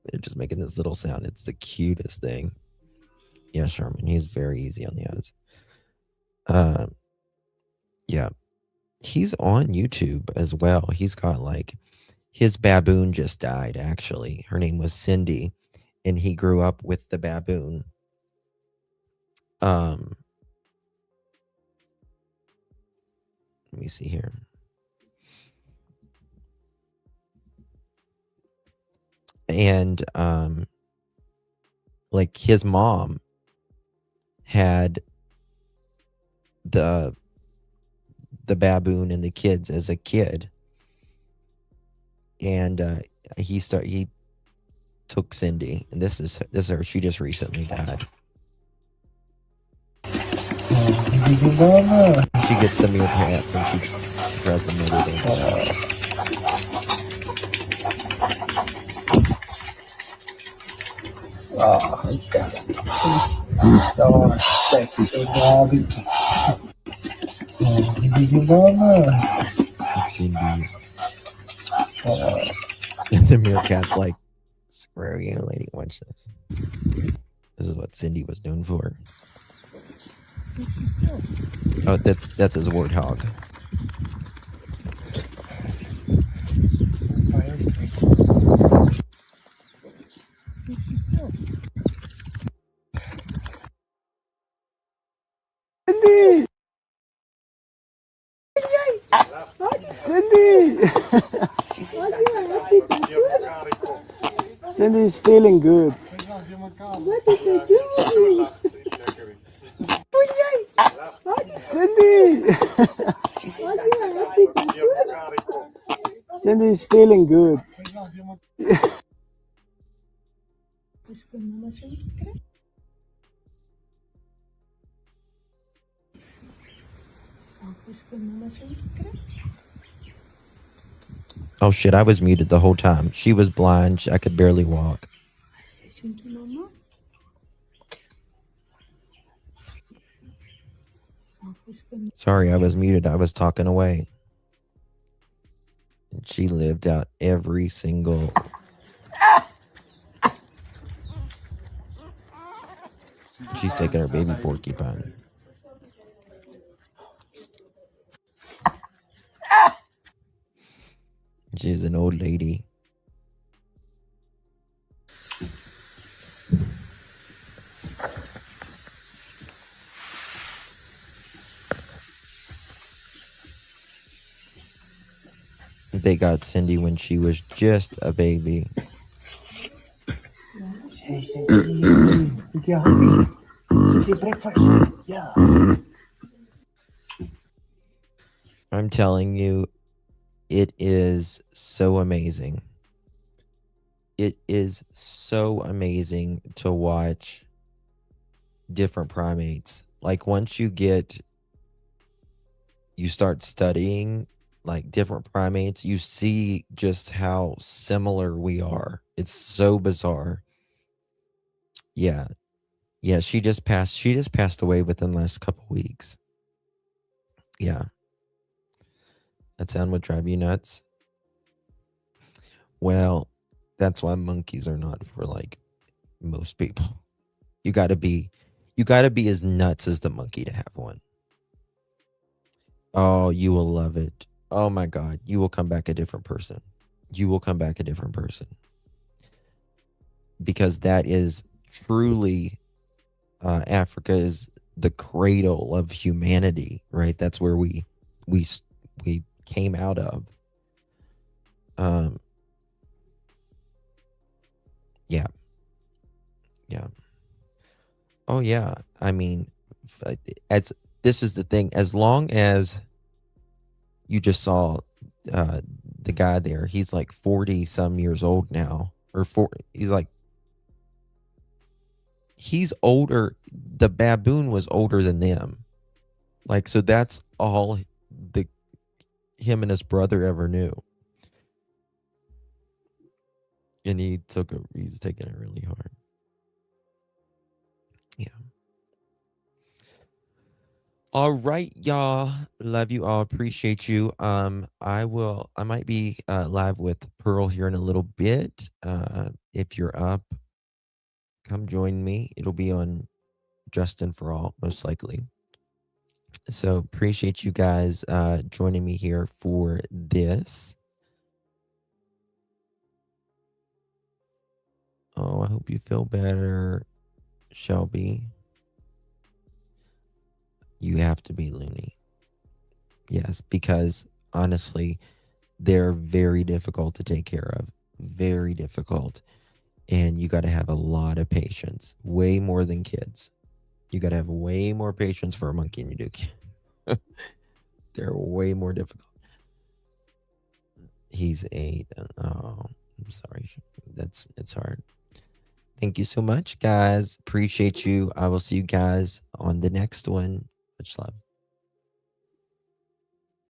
they're just making this little sound. It's the cutest thing. Yeah, Sherman, he's very easy on the eyes. Yeah, he's on YouTube as well. He's got like, his baboon just died, actually. Her name was Cindy, and he grew up with the baboon. Let me see here. And like his mom had the baboon and the kids as a kid, and he took Cindy, and this is her. She just recently died. She gets the meerkats and she tries to murder them. Oh, thank you, Bobby. Cindy. And the meerkat's like, screw you, lady. Watch this. This is what Cindy was doing for her. Oh, that's his warthog. Cindy! Cindy! Cindy's feeling good. Cindy! Cindy's feeling good. Oh shit, I was muted the whole time. She was blind. I could barely walk. Sorry, I was muted. I was talking away. And she lived out every single... She's taking her baby porcupine. She's an old lady. They got Cindy when she was just a baby. I'm telling you, it is so amazing. It is so amazing to watch different primates. Like once you start studying like different primates, you see just how similar we are. It's so bizarre. Yeah. Yeah, she just passed away within the last couple weeks. Yeah. That sound would drive you nuts? Well, that's why monkeys are not for like most people. You gotta be as nuts as the monkey to have one. Oh, you will love it. Oh my God. You will come back a different person. You will come back a different person. Because that is truly Africa is the cradle of humanity, right? That's where we came out of. Yeah. Yeah. Oh yeah. I mean, this is the thing. As long as you just saw the guy there, he's like 40 some years old now, or 40. He's older. The baboon was older than them. Like, so that's all him and his brother ever knew. And he's taking it really hard. Yeah. All right, y'all. Love you all. Appreciate you. I might be live with Pearl here in a little bit. If you're up, come join me. It'll be on Justin for All, most likely. So appreciate you guys joining me here for this. Oh, I hope you feel better, Shelby. You have to be loony. Yes, because honestly, they're very difficult to take care of. Very difficult. And you got to have a lot of patience. Way more than kids. You got to have way more patience for a monkey than you do kids. They're way more difficult. He's 8. Oh, I'm sorry. It's hard. Thank you so much, guys. Appreciate you. I will see you guys on the next one. Much love.